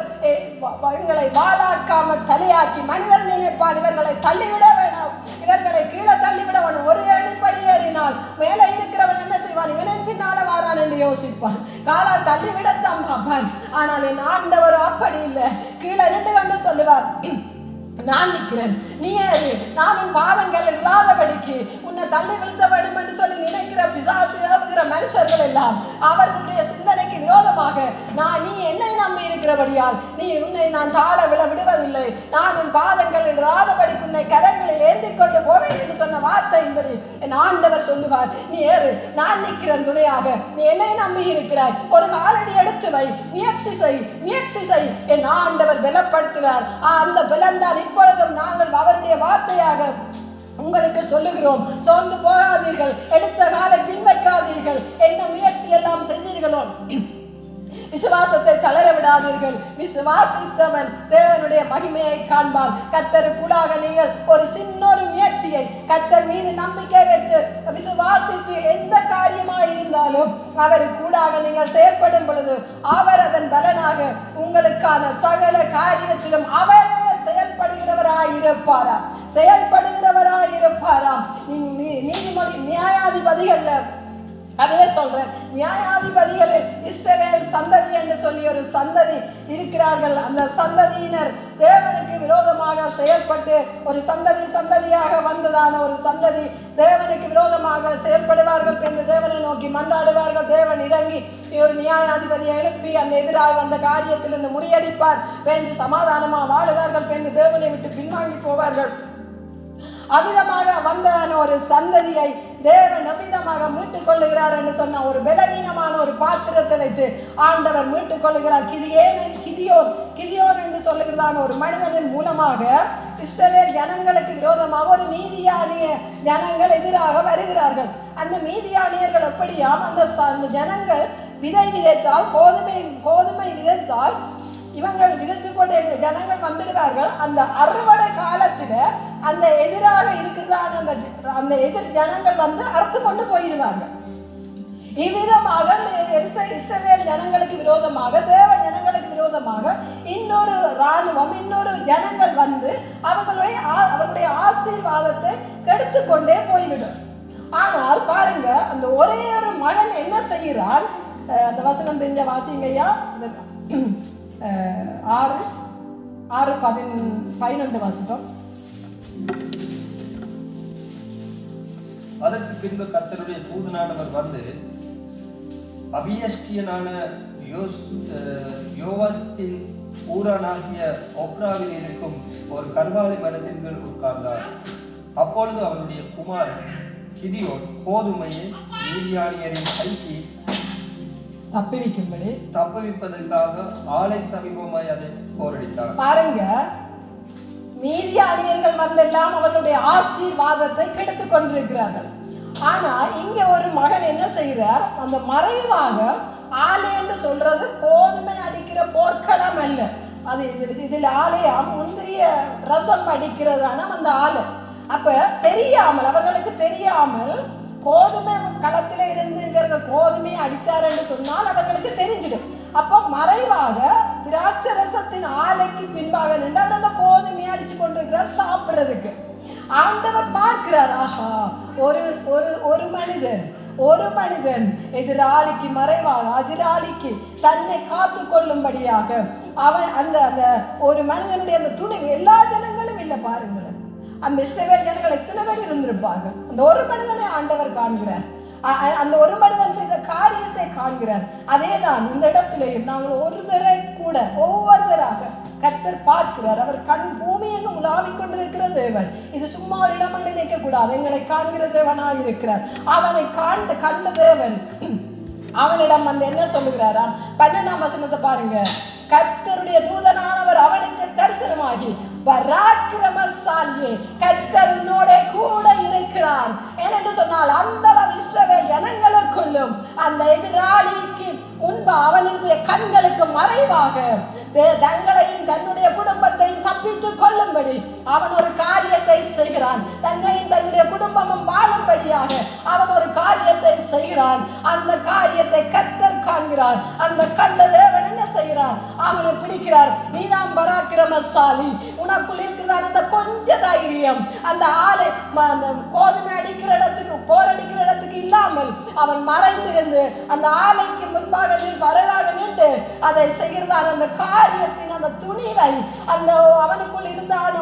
எங்களை வாழாக்காமல் தலையாக்கி மனிதன் நினைப்பான் இவர்களை தள்ளிவிட வேண்டாம், இவர்களை கீழே தள்ளிவிட வேணும். ஒரு அடிப்படி ஏறினால் மேலே இருக்கிறவன் என்ன செய்வான்? இவனின் பின்னால வாரான் என்று யோசிப்பான், காலால் தள்ளிவிடத்தான் பார்ப்பான். ஆனால் என் ஆண்டவர் அப்படி இல்லை. கீழே 2 கண்டு சொல்லுவார், நான் நிற்கிறேன், நீ ஏறு, நான் உன் பாதங்கள் இல்லாதபடிக்கு உன்னை தள்ளி விழுந்த வேண்டும் என்று சொல்லி நினைக்கிற பிசாசு ஏவுகிற மனுஷர்கள் எல்லாம் அவர்களுடைய சிந்தனைக்கு விரோதமாக நீ என்னை நம்பி இருக்கிறபடியால் உன்னை நான் தாழ விடுவதில்லை, நான் உன் பாதங்கள் இடாதபடி உன்னை கரங்களில் ஏந்திக் கொண்டு போவேன் என்று சொன்ன வார்த்தையின்படி என் ஆண்டவர் சொல்லுவார், நீ ஏறு, நான் நிற்கிறேன் துணையாக, நீ என்னை நம்பி இருக்கிறாய், ஒரு காலடி எடுத்து வை, முயற்சி செய், என் ஆண்டவர் பலப்படுத்துவார். அந்த பலன்தான் இப்பொழுதும் நாங்கள் அவருடைய வார்த்தையாக உங்களுக்கு சொல்லுகிறோம். சோர்ந்து போகாதீர்கள், எடுத்த காலை பின்வைக்காதீர்கள். என்ன முயற்சி எல்லாம் செய்தீர்களோ விசுவாசத்தை தளர விடாதீர்கள். விசுவாசித்தவன் தேவனுடைய மகிமையை காண்பான். கர்த்தருக்குள்ளாக நீங்கள் ஒரு சின்ன முயற்சியை கர்த்தர் மீது நம்பிக்கை வைத்து விசுவாசித்து எந்த காரியமாய் இருந்தாலும் அவருக்குள்ளாக நீங்கள் செயல்படும் பொழுது அவர் அதன் பலனாக உங்களுக்கான சகல காரியத்திலும் அவரே செயல்படுகிறவராயிருப்பாராம். நீதிமொழி நியாயாதிபதிகள் அதே சொல்றேன், நியாயாதிபதிகளில் இஸ்ரவேல் சந்ததி என்று சொல்லி ஒரு சந்ததி இருக்கிறார்கள். அந்த சந்ததியினர் தேவனுக்கு விரோதமாக செயல்பட்டு ஒரு சந்ததியாக வந்ததான ஒரு சந்ததி தேவனுக்கு விரோதமாக செயல்படுவார்கள் என்று தேவனை நோக்கி மன்றாடுவார்கள். தேவன் இறங்கி ஒரு நியாயாதிபதியை எழுப்பி அந்த எதிராக வந்த காரியத்திலிருந்து முறியடிப்பார். பேந்து சமாதானமா வாழுவார்கள், பேந்து தேவனை விட்டு பின்வாங்கி போவார்கள். அமிதமாக வந்தான ஒரு சந்ததியை தேவன் அமிதமாக மீட்டுக் கொள்ளுகிறார் என்று சொன்ன ஒரு பலவீனமான ஒரு பாத்திரத்தை வைத்து ஆண்டவர் மீட்டுக் கொள்ளுகிறார். கிதியோன் என்று சொல்லுகிறதான ஒரு மனிதனின் மூலமாக இஸ்ரவேல் ஜனங்களுக்கு விரோதமாக ஒரு மீதியானிய ஜனங்கள் எதிராக வருகிறார்கள். அந்த மீதியானியர்கள் எப்படியாம் அந்த ஜனங்கள் விதை விதைத்தால் கோதுமை விதைத்தால் இவங்கள் விதைத்து கொண்டு ஜனங்கள் வந்துடுவார்கள். அந்த அறுவடை காலத்துல அந்த எதிராக இருக்கிறதான அந்த எதிர் ஜனங்கள் வந்து அறுத்து கொண்டு போயிடுவார்கள். இவ்விதமாக இஸ்ரவேல் ஜனங்களுக்கு விரோதமாக தேவ ஜனங்களுக்கு விரோதமாக இன்னொரு இராணுவம் இன்னொரு ஜனங்கள் வந்து அவர்களுடைய ஆசீர்வாதத்தை கெடுத்து கொண்டே போய்விடும். ஆனால் பாருங்க, அந்த ஒரே ஒரு மகன் என்ன செய்கிறான்? அந்த வசனம் தெரிஞ்ச வாசிங்கய்யா, 6:12 வாசிப்போம். அதற்கு பின்பு கர்த்தருடைய தூதனானவர் வந்து அபியஸ்டியனான யோவாசின் ஊரானாகிய ஒப்ராவில் இருக்கும் ஒரு கர்வாலி மரத்தின் கீழ் உட்கார்ந்தார். அப்பொழுது அவனுடைய குமாரன் கிதியோன் கோதுமையை மீதியானியரின் கைக்கு தப்புவிப்பதற்காக ஆலை சமீபமாய் அதை போரடித்தார். பாருங்க, மீதியானியர்கள் வந்தெல்லாம் அவர்களுடைய ஆசீர்வாதத்தை கெடுத்துக் கொண்டிருக்கிறார்கள். ஆனா இங்க ஒரு மகன் என்ன செய்கிறார்? அந்த மறைவாக ஆலை என்று சொல்றது கோதுமை அடிக்கிற போர்க்களம் அல்ல. அது இதில் ஆலையா முந்திரிய ரசம் அடிக்கிறதான அந்த ஆலை. அப்ப அவர்களுக்கு தெரியாமல் கோதுமை களத்தில இருந்து இவர்கள் கோதுமையை அடித்தார் என்று சொன்னால் அவர்களுக்கு தெரிஞ்சிடும். அப்ப மறைவாக திராட்சை ரசத்தின் ஆலைக்கு பின்பாக நின்று அந்த கோதுமையை அடிச்சு கொண்டிருக்கிறார் சாப்பிடுறதுக்கு. ஆண்டவர் பார்க்கிறார், ஆஹா, ஒரு மனிதன் எதிராளிக்கு மறைவாக எதிராளிக்கு தன்னை காத்து கொள்ளும்படியாக அவன் அந்த ஒரு மனிதனுடைய அந்த துணிவு. எல்லா ஜனங்களும் இல்லை பாருங்களேன், அந்த இஸ்ரவேல் ஜனங்கள் எத்தனை பேர் இருந்திருப்பார்கள். அந்த ஒரு மனிதனை ஆண்டவர் காண்கிறார், அந்த ஒரு மனிதன் செய்த காரியத்தை காண்கிறார். அதேதான் இந்த இடத்திலேயும் நாங்கள் ஒவ்வொருத்தராக கர்த்தர் பார்க்கிறார். அவர் கண் பூமி எங்கும் உலாவிக் கொண்டிருக்கிற தேவன். இது சும்மா ஒரு இடம் என்று நினைக்க கூடாது. எங்களை காண்கிற தேவனாய் இருக்கிறார். அவனை கண்ட தேவன் அவனிடம் வந்து என்ன சொல்லுகிறாராம்? 12ஆம் வசனத்தை பாருங்க. கர்த்தருடைய தூதனானவர் அவனுக்கு தரிசனமாகி, பராக்கிரமசாலியே, கர்த்தரினோட கூட இருக்கிறார் என்று சொன்னால் அந்த இஸ்ரவேல் ஜனங்களுக்குள்ளும் அந்த எதிராளிக்கு முன்பு அவனுடைய கண்களுக்கு மறைவாக தங்களையும் தன்னுடைய குடும்பத்தையும் தப்பித்துக் கொள்ளும்படி அவன் ஒரு காரியத்தை செய்கிறான். தன்னையும் தன்னுடைய குடும்பமும் வாழும்படியாக அவன் ஒரு காரியத்தை செய்கிறான். அந்த காரியத்தை கர்த்தர் காண்கிறார். அந்த கண்ட தேவன் என்ன செய்கிறார்? அவனை பிடிக்கிறார். நீதான் பராக்கிரமசாலி, உனக்குள் இருக்கிறான் அந்த கொஞ்ச தைரியம். அந்த ஆளை கோதுமை அடிக்கிற இடத்துக்கு போரடிக்கிற இடத்துக்கு இல்லாமல் அவன் மறைந்திருந்து அந்த ஆலைக்கு முன்பாக வரலாக நின்று அதை செய்கிறதான அந்த காரியத்தின் அந்த துணிவை அந்த அவனுக்குள் இருந்தான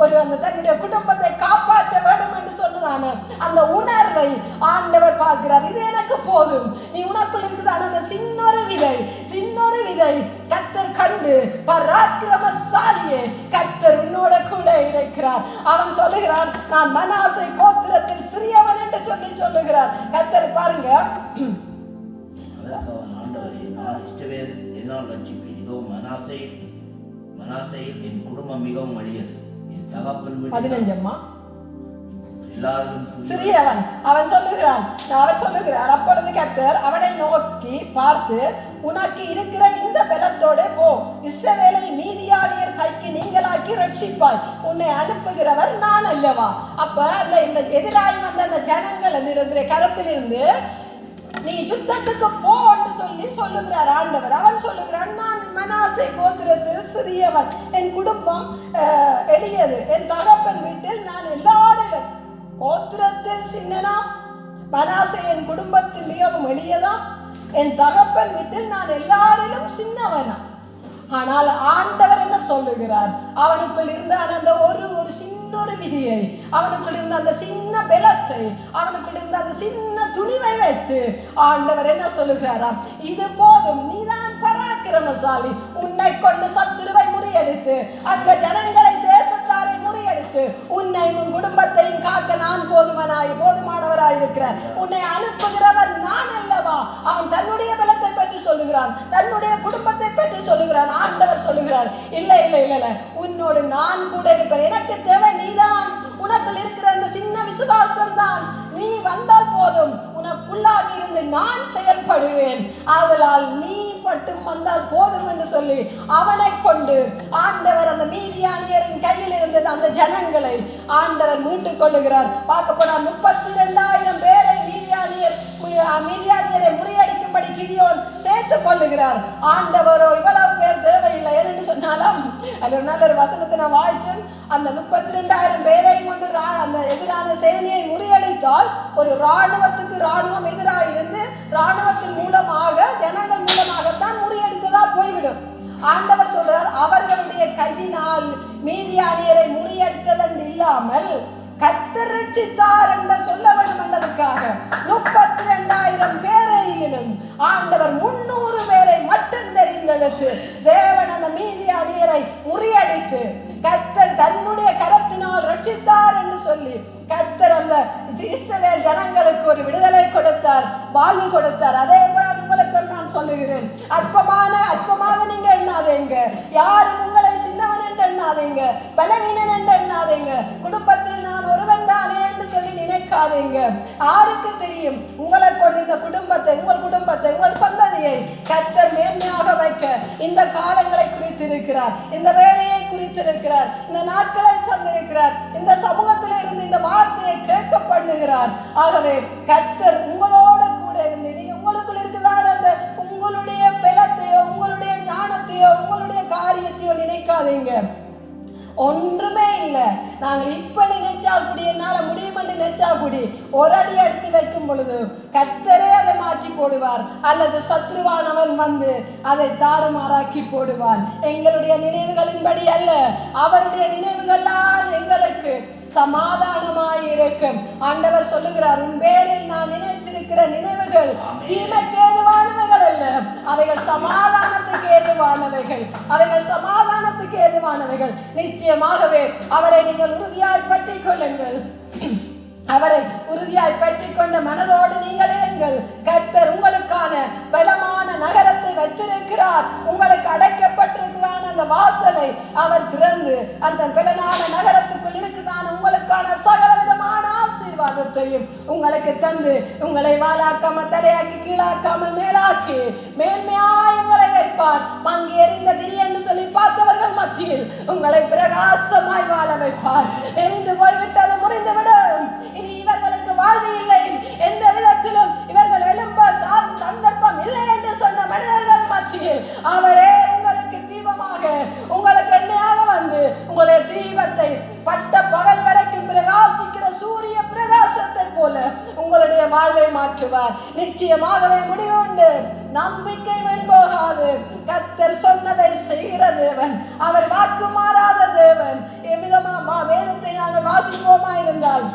ஒரு அந்த தன்னுடைய குடும்பத்தை காப்பாற்ற வேண்டும் என்று சொன்னதான அந்த உணர்வை ஆண்டவர் பார்க்கிறார். இது எனக்கு போதும். நீ உனக்குள் இருக்கிறதான அந்த சின்ன விதை கர்த்தர் கண்டு பராக்கிரமசாலியே, கர்த்தர் உன்னோட கூட இருக்கிறார். அவன் சொல்லுகிறான், நான் மனாசே கோத்திரத்தில் சிறியவன் என்று சொல்லுகிறார். கர்த்தர் பாருங்க, ஆண்டவரே, நான் இஷ்டவேல் என்னால் ரட்சிப்பேன். இதோ மனாசேயில் என் குடும்பம் மிகவும் வலியது. என் தகப்பன் 15 எல்லாரும் சிறியவன். அவர் சொல்லுகிறார், அப்பொழுது கர்த்தர் அவனை நோக்கி பார்த்து, உனக்கு இருக்கிற இந்த பலத்தோட போ, இஸ்ரவேலை மீதியானியர் கைக்கு நீங்களாக்கி ரட்சிப்பாய். உன்னை அனுப்புகிறவர் நான் அல்லவா? அப்ப இந்த எதிராகி வந்த அந்த ஜனங்கள் கரத்திலிருந்து நீ யுத்தத்துக்கு போ என்று சொல்லுகிறார் ஆண்டவர். அவன் சொல்லுகிறான், நான் மனாசே கோத்திரத்தில் சிறியவன், என் குடும்பம் எளியது, என் தகப்பன் வீட்டில் நான் எல்லாரிலும் கோத்திரத்தில் சின்னனா, மனாசே என் குடும்பத்தில் மிகவும் எளியதா, என் தகப்பன் வீட்டில் நான் எல்லாரிலும் சின்னவனா. ஆனால் ஆண்டவர் என்ன சொல்லுகிறார்? அவனுக்குள் இருந்த அந்த ஒரு சின்ன விதியை, அவனுக்குள் இருந்த அந்த சின்ன பலத்தை, அவனுக்குள் இருந்த அந்த சின்ன துணிவை வைத்து ஆண்டவர் என்ன சொல்லுகிறாராம்? இது போதும், நீதான் பராக்கிரமசாலி. உன்னை கொண்டு சத்துருவை முறியடித்து, அந்த ஜனங்களை தேசத்தாரை முறியடித்து, உன்னை உன் குடும்பத்தையும் காக்க நான் போதுமானவராய் இருக்கிறேன். உன்னை அனுப்புகிறவர் நான் அல்லவா? அவன் தன்னுடைய பலத்தை பற்றி சொல்லுகிறான், தன்னுடைய குடும்பத்தை பற்றி சொல்லுகிறான். ஆண்டவர் சொல்லுகிறார், இல்லை, உன்னோடு நான் கூட இருப்பேன். எனக்கு தேவை நீதான். உனக்குள் இருக்கிற அந்த சின்ன விசுவாசம் தான். நீ வந்தால் போதும், உனக்குள்ளாக இருந்து நான் செயல்படுவேன். ஆதலால் நீ மட்டும் வந்தால் போதும் என்று சொல்லி அவனை கொண்டு ஆண்டவர் அந்த மீதியானியரின் கையில் இருந்தது அந்த ஜனங்களை ஆண்டவர் மீட்டுக் கொள்ளுகிறார். பார்க்க போனால் 32,000 பேரை மீதியானியரை முறியடிக்கும்படி கிதியோன் சேர்த்துக் கொள்ளுகிறார். ஆண்டவரோ இவ்வளவு பேர் தேவையில்லை என்று சொன்னாலும், அது ஒரு நல்ல ஒரு வசனத்தை நான் வாய்ச்சேன். அந்த 32,000 பேரை கொண்டு அந்த எதிரான சேனையை முறியடித்தால், ஒரு ராணுவம் எதிராக இருந்து ராணுவத்தின் மூலமாக ஜனங்கள் மூலமாகத்தான் முறியடித்ததா போய்விடும். ஆண்டவர் சொல்றார், அவர்களுடைய கையினால் மீதியானியரை முறியடித்ததென்று இல்லாமல் கர்த்தர் ரட்சித்தார் என்று சொல்ல வேண்டும் என்பதற்காக 32,000 பேரையிலும் ஆண்டவர் 300 பேரை மட்டும் தெரிந்தெடுத்து தேவன் அந்த மீதியானியரை முறியடித்து கர்த்தர் தன்னுடைய கரத்தினால் ரட்சித்தார் என்று சொல்லி கர்த்தர் அந்த இஸ்ரவேல் ஜனங்களுக்கு ஒரு விடுதலை கொடுத்தார், வாழ்வு கொடுத்தார். அதே போல உங்களுக்கு நான் சொல்லுகிறேன், அற்பமாக நீங்க எண்ணாதீங்க. யாரும் உங்களை சின்னவன் என்று எண்ணாதீங்க, பலவீனன் என்று எண்ணாதீங்க, குடும்பத்தில் நான் ஒருவன் தானே என்று சொல்லி நினைக்காதீங்க. யாருக்கு தெரியும், உங்களை கொண்டு இந்த குடும்பத்தை, உங்கள் சந்ததியை கர்த்தர் மேன்மையாக வைக்க இந்த காலங்களை குறித்திருக்கிறார், இந்த வேலையை குறித்திருக்கிறார், இந்த நாட்களை தந்திருக்கிறார், இந்த சமூகத்தில் இருந்து இந்த வார்த்தையை கேட்க பண்ணுகிறார். ஆகவே கர்த்தர் உங்களோட கூட இருந்து, நீங்க உங்களுக்குள் இருக்கிறார் அந்த உங்களுடைய பலத்தையோ, உங்களுடைய ஞானத்தையோ, உங்களுடைய காரியத்தையோ நினைக்காதீங்க. ஒன்றுமே இல்லை. நாங்கள் இப்ப நினைச்சா கூடி, என்னால முடியும் என்று நினைச்சா கூடி, ஒரு அடி எடுத்து வைக்கும் பொழுது கர்த்தரே அதை மாற்றி போடுவார், அல்லது சத்ருவானவன் வந்து அதை தாறுமாறாக்கி போடுவான். எங்களுடைய நினைவுகளின்படி அல்ல, அவருடைய நினைவுகள்லாம் எங்களுக்கு சமாதானமாய் இருக்கும். ஆண்டவர் சொல்லுகிறார், உன் பேரில் நான் நினைத்திருக்கிற நினைவுகள் தீமைக்கு ஏதுவானவைகள் அல்ல, அவைகள் சமாதானத்துக்கு ஏதுவானவைகள். நிச்சயமாகவே அவரை நீங்கள் உறுதியாய் பற்றிக் கொள்ளுங்கள். அவரை உறுதியாய் பற்றிக் கொண்ட மனதோடு நீங்கள் இருங்கள். கர்த்தர் உங்களுக்கான பலமான நகரத்தை வைத்திருக்கிறார். உங்களுக்கு அடைக்கப்பட்டிருக்கிறான அந்த வாசலை அவர் திறந்து அந்த பலனான நகரத்துக்குள் இருக்குதான உங்களுக்கான சகல விதமான ஆசீர்வாதத்தையும் உங்களுக்கு தந்து, உங்களை வாழாக்காமல் தலையாக்கி கீழாக்காமல் மேலாக்கி மேன்மையாய் உங்களை வைப்பார். மங்கி எறிந்த திரி என்று சொல்லி பார்த்தவர்கள் மத்தியில் உங்களை பிரகாசமாய் வாழ வைப்பார். எரிந்து போய்விட்டது முறிந்துவிடும், இனி இவர்களுக்கு வாழ்வு இல்லை, எந்த விதத்திலும் இவர்கள் எழும்ப சந்தர்ப்பம் இல்லை என்று சொன்ன மனிதர்கள் மத்தியில் அவரே உங்களுக்கு தீபமாக, உங்களுக்கு எண்ணெயாக வந்து உங்களுடைய தீபத்தை பட்ட பகல் வரைக்கும் பிரகாசிக்கிற சூரிய பிரகாசத்தை போல உங்களுடைய வாழ்வை மாற்றுவார். நிச்சயமாகவே முடிவுண்டு. நம்பிக்கை வெண்போகாது. கர்த்தர் சொன்னதை செய்கிற தேவன், அவர் வாக்கு மாறாத தேவன். எவ்விதமா வேதத்தை நாங்கள் வாசிப்போமா இருந்தால்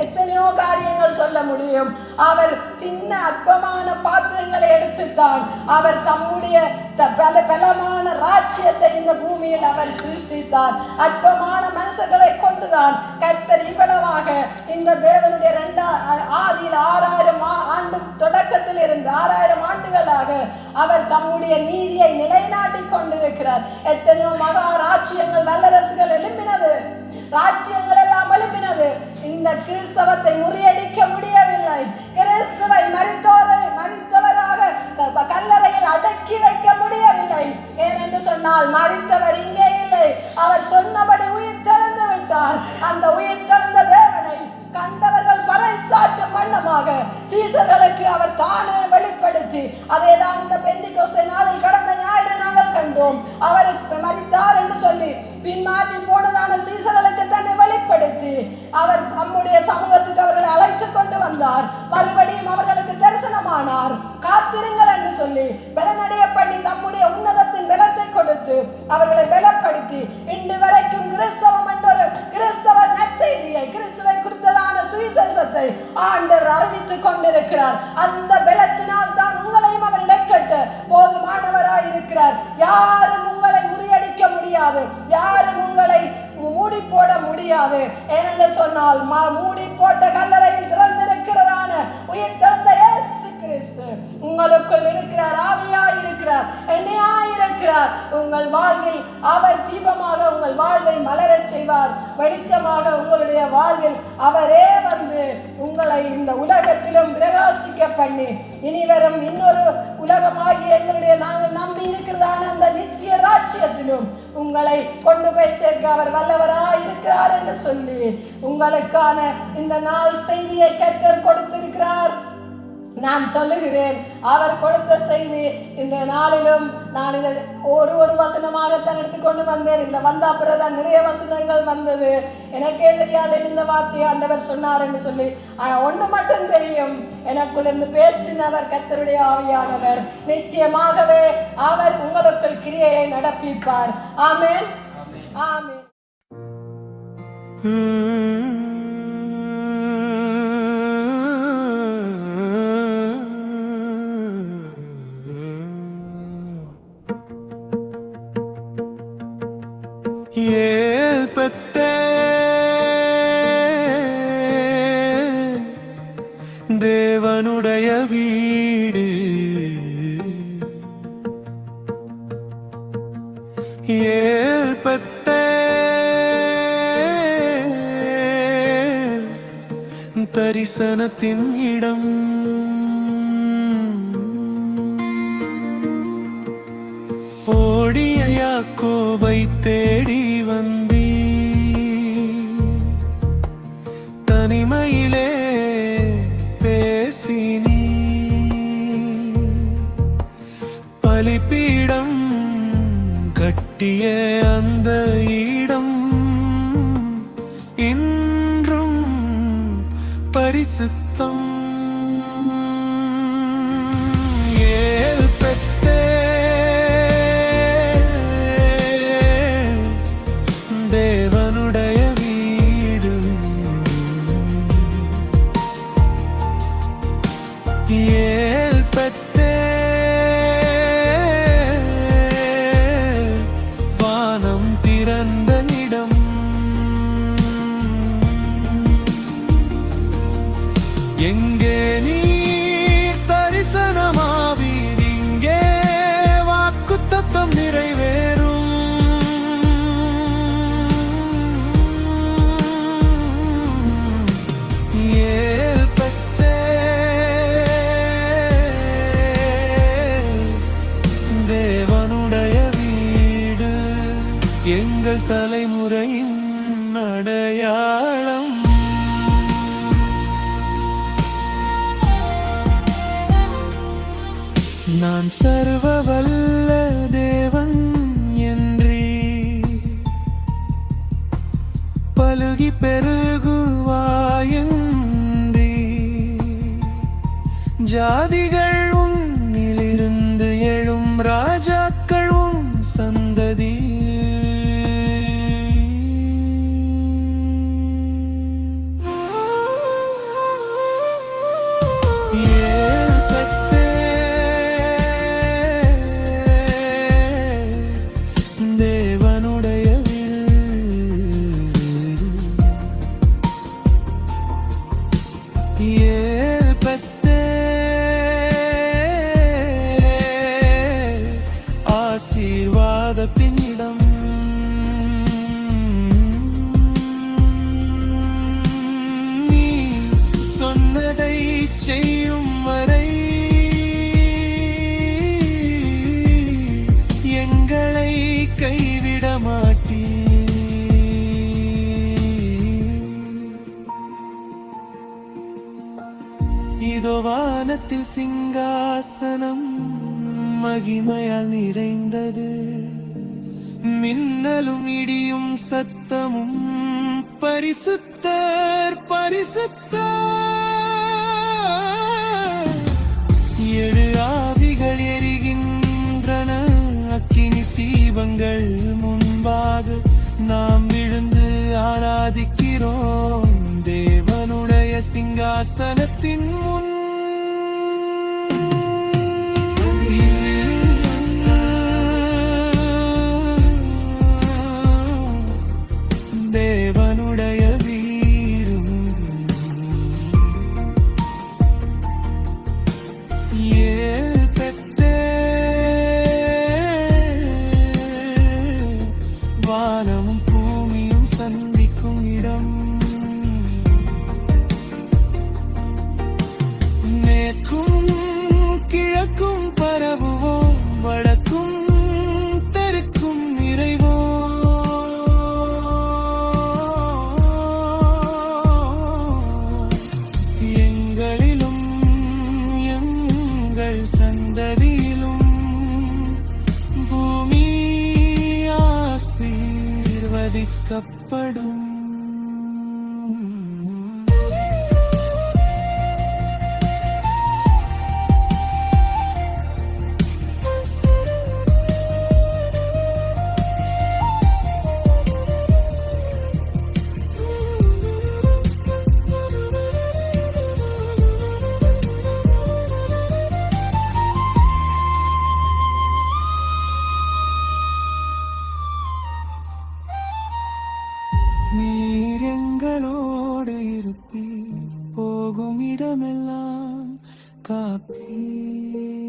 எத்தனையோ காரியங்கள் சொல்ல முடியும். அவர் சின்ன அற்பமான பாத்திரங்களை எடுத்துத்தான் அவர் தம்முடைய பலமான ராஜ்யத்தை இந்த பூமியில் அவர் சிருஷ்டித்தார். அற்பமான மனுஷர்களை கொண்டுதான் கர்த்தர் இவ்வளவாக இந்த தேவனுடைய ஆதியில் 6000 ஆண்டு தொடக்கத்தில் இருந்து 6000 ஆண்டுகளாக அவர் தம்முடைய நீதியை நிலைநாட்டி கொண்டிருக்கிறார். எத்தனையோ மகா ராஜ்யங்கள் வல்லரசுகள் எழுப்பினது, ராஜ்யங்கள் எல்லாம் எழுப்பினது. இந்த கிறிஸ்தவத்தை முறியடிக்க முடியவில்லை. கிறிஸ்துவை மரித்தவராக கல்லறையில் அடக்கி வைக்க முடியவில்லை. ஏனென்று சொன்னால் மரித்தவர் இங்கே இல்லை, அவர் சொன்னபடி உயிர் தெழுந்து விட்டார். அந்த உயிர் தெழுந்த தேவனை கண்டவர்கள் பறைசாற்றும் வண்ணமாக சீசர்களுக்கு அவர் தானே வெளிப்படுத்தி, அதேதான் இந்த பெந்தைக்கோஸ்தே நாளில் கடந்த ஞாயிறு நாங்கள் கண்டோம். அவர் மரித்தார் என்று சொல்லி பின்மாற்றி போனதான சீசர்களுக்கு தன்னை வெளிப்படுத்தி அவர் நம்முடைய சமூகத்துக்கு அவர்களை அழைத்து கொண்டு வந்தார். மறுபடியும் அவர்களுக்கு தரிசனமானார். காத்திருங்கள் என்று சொல்லி பலனடைய பண்ணி நம்முடைய உன்னதத்தின் பலத்தை கொடுத்து அவர்களை பலப்படுத்தி இன்று வரைக்கும் கிறிஸ்தவம் என்ற ஒரு கிறிஸ்தவ நற்செய்தியை, கிறிஸ்துவை குறித்ததான சுவிசேஷத்தை ஆண்டவர் அறிவித்துக் கொண்டிருக்கிறார். அந்த பலத்தினால் தான் உங்களையும் அவர் இடைக்கட்ட போதுமானவராய் இருக்கிறார். யாரும் உங்களை முறியடிக்க முடியாது, யாரும் உங்களை மூடி போட முடியாது. ஏனென்று சொன்னால் மூடி போட்ட கல்லறையில் திறந்திருக்கிறதான உயிர் தெழுந்த இயேசு கிறிஸ்து உங்களுக்குள் இருக்கிறார், ஆவியாய் இருக்கிறார், எண்ணெயாய் இருக்கிறார். உங்கள் வாழ்வில் அவர் தீபமாக உங்கள் வாழ்வை மலரச் செய்வார். வெளிச்சமாக உங்களுடைய வாழ்வில் அவரே வந்து உங்களை இந்த உலகத்திலும் பிரகாசிக்க பண்ணி இனி வரும் இன்னொரு உலகமாகிய எங்களுடைய நாங்கள் நம்பி இருக்கிறதான அந்த நித்திய ராஜ்யத்திலும் உங்களை கொண்டு போய் சேர்க்க அவர் வல்லவராய் இருக்கிறார் என்று சொல்லி உங்களுக்கான இந்த நாள் செய்தியை கர்த்தர் கொடுத்திருக்கிறார். நான் சொல்லுகிறேன், அவர் கொடுத்த செய்தி இந்த நாளிலும் நான் இதை ஒரு வசனமாகத்தான் எடுத்துக்கொண்டு வந்தேன். இல்லை வந்த அப்புறம்தான் நிறைய வசனங்கள் வந்தது. எனக்கே தெரியாது இந்த வார்த்தையை ஆண்டவர் சொன்னார் என்று சொல்லி. ஆனால் ஒன்று மட்டும் தெரியும், எனக்குள் இருந்து பேசினவர் கர்த்தருடைய ஆவியானவர். நிச்சயமாகவே அவர் உங்களுக்குள் கிரியையை நடப்பிப்பார். ஆமென், ஆமென். தேவனுடைய வீடு தரிசனத்தின் இடம். ஓடிய யாக்கோபை தேடி வந்தீ, தனிமையிலே பேசினீ, பலிபீடம் கட்டிய அந்த இடம் இன்றும் பரிசுத்தம். தேவனுடைய வீடு வானம் திறந்த இடம். எங்கே நீ தரிசனமாவீர், இங்கே வாக்குத்தத்தம் நிறைவேறும். தேவனுடைய வீடு எங்கள் தலைமுறையின் அடையாளம். நான் சர்வ வல்ல தேவன் என்றீ, பலுகி பெருகுவாயன்றி, ஜாதிகள் உன்னிலிருந்து எழும் ராஜாக்கள் உன் சந்ததி. வானத்தில் சிங்காசனம் மகிமையால் நிறைந்தது. மின்னலும் இடியும் சத்தமும் பரிசுத்தர் பரிசுத்தர். ஏழு ஆவிகள் எரிகின்றன அக்கினி தீபங்கள் முன்பாக நாம் விழுந்து ஆராதிக்கிறோம் தேவனுடைய சிங்காசனத்தின் முன். தேவனுடைய வீடும் ஏல் பெற்றே வானமும் பூமியும் சந்திக்கும் இடம். மேற்கும் கிழக்கும் பரவுவோம் வடக்கும் தெற்கும் நிறைவோம். எங்களிலும் எங்கள் சந்ததியிலும் பூமி ஆசீர்வதிக்கப்படும். நீர் எங்களோடு இருப்பீர், போகும் இடமெல்லாம் காப்பீர்.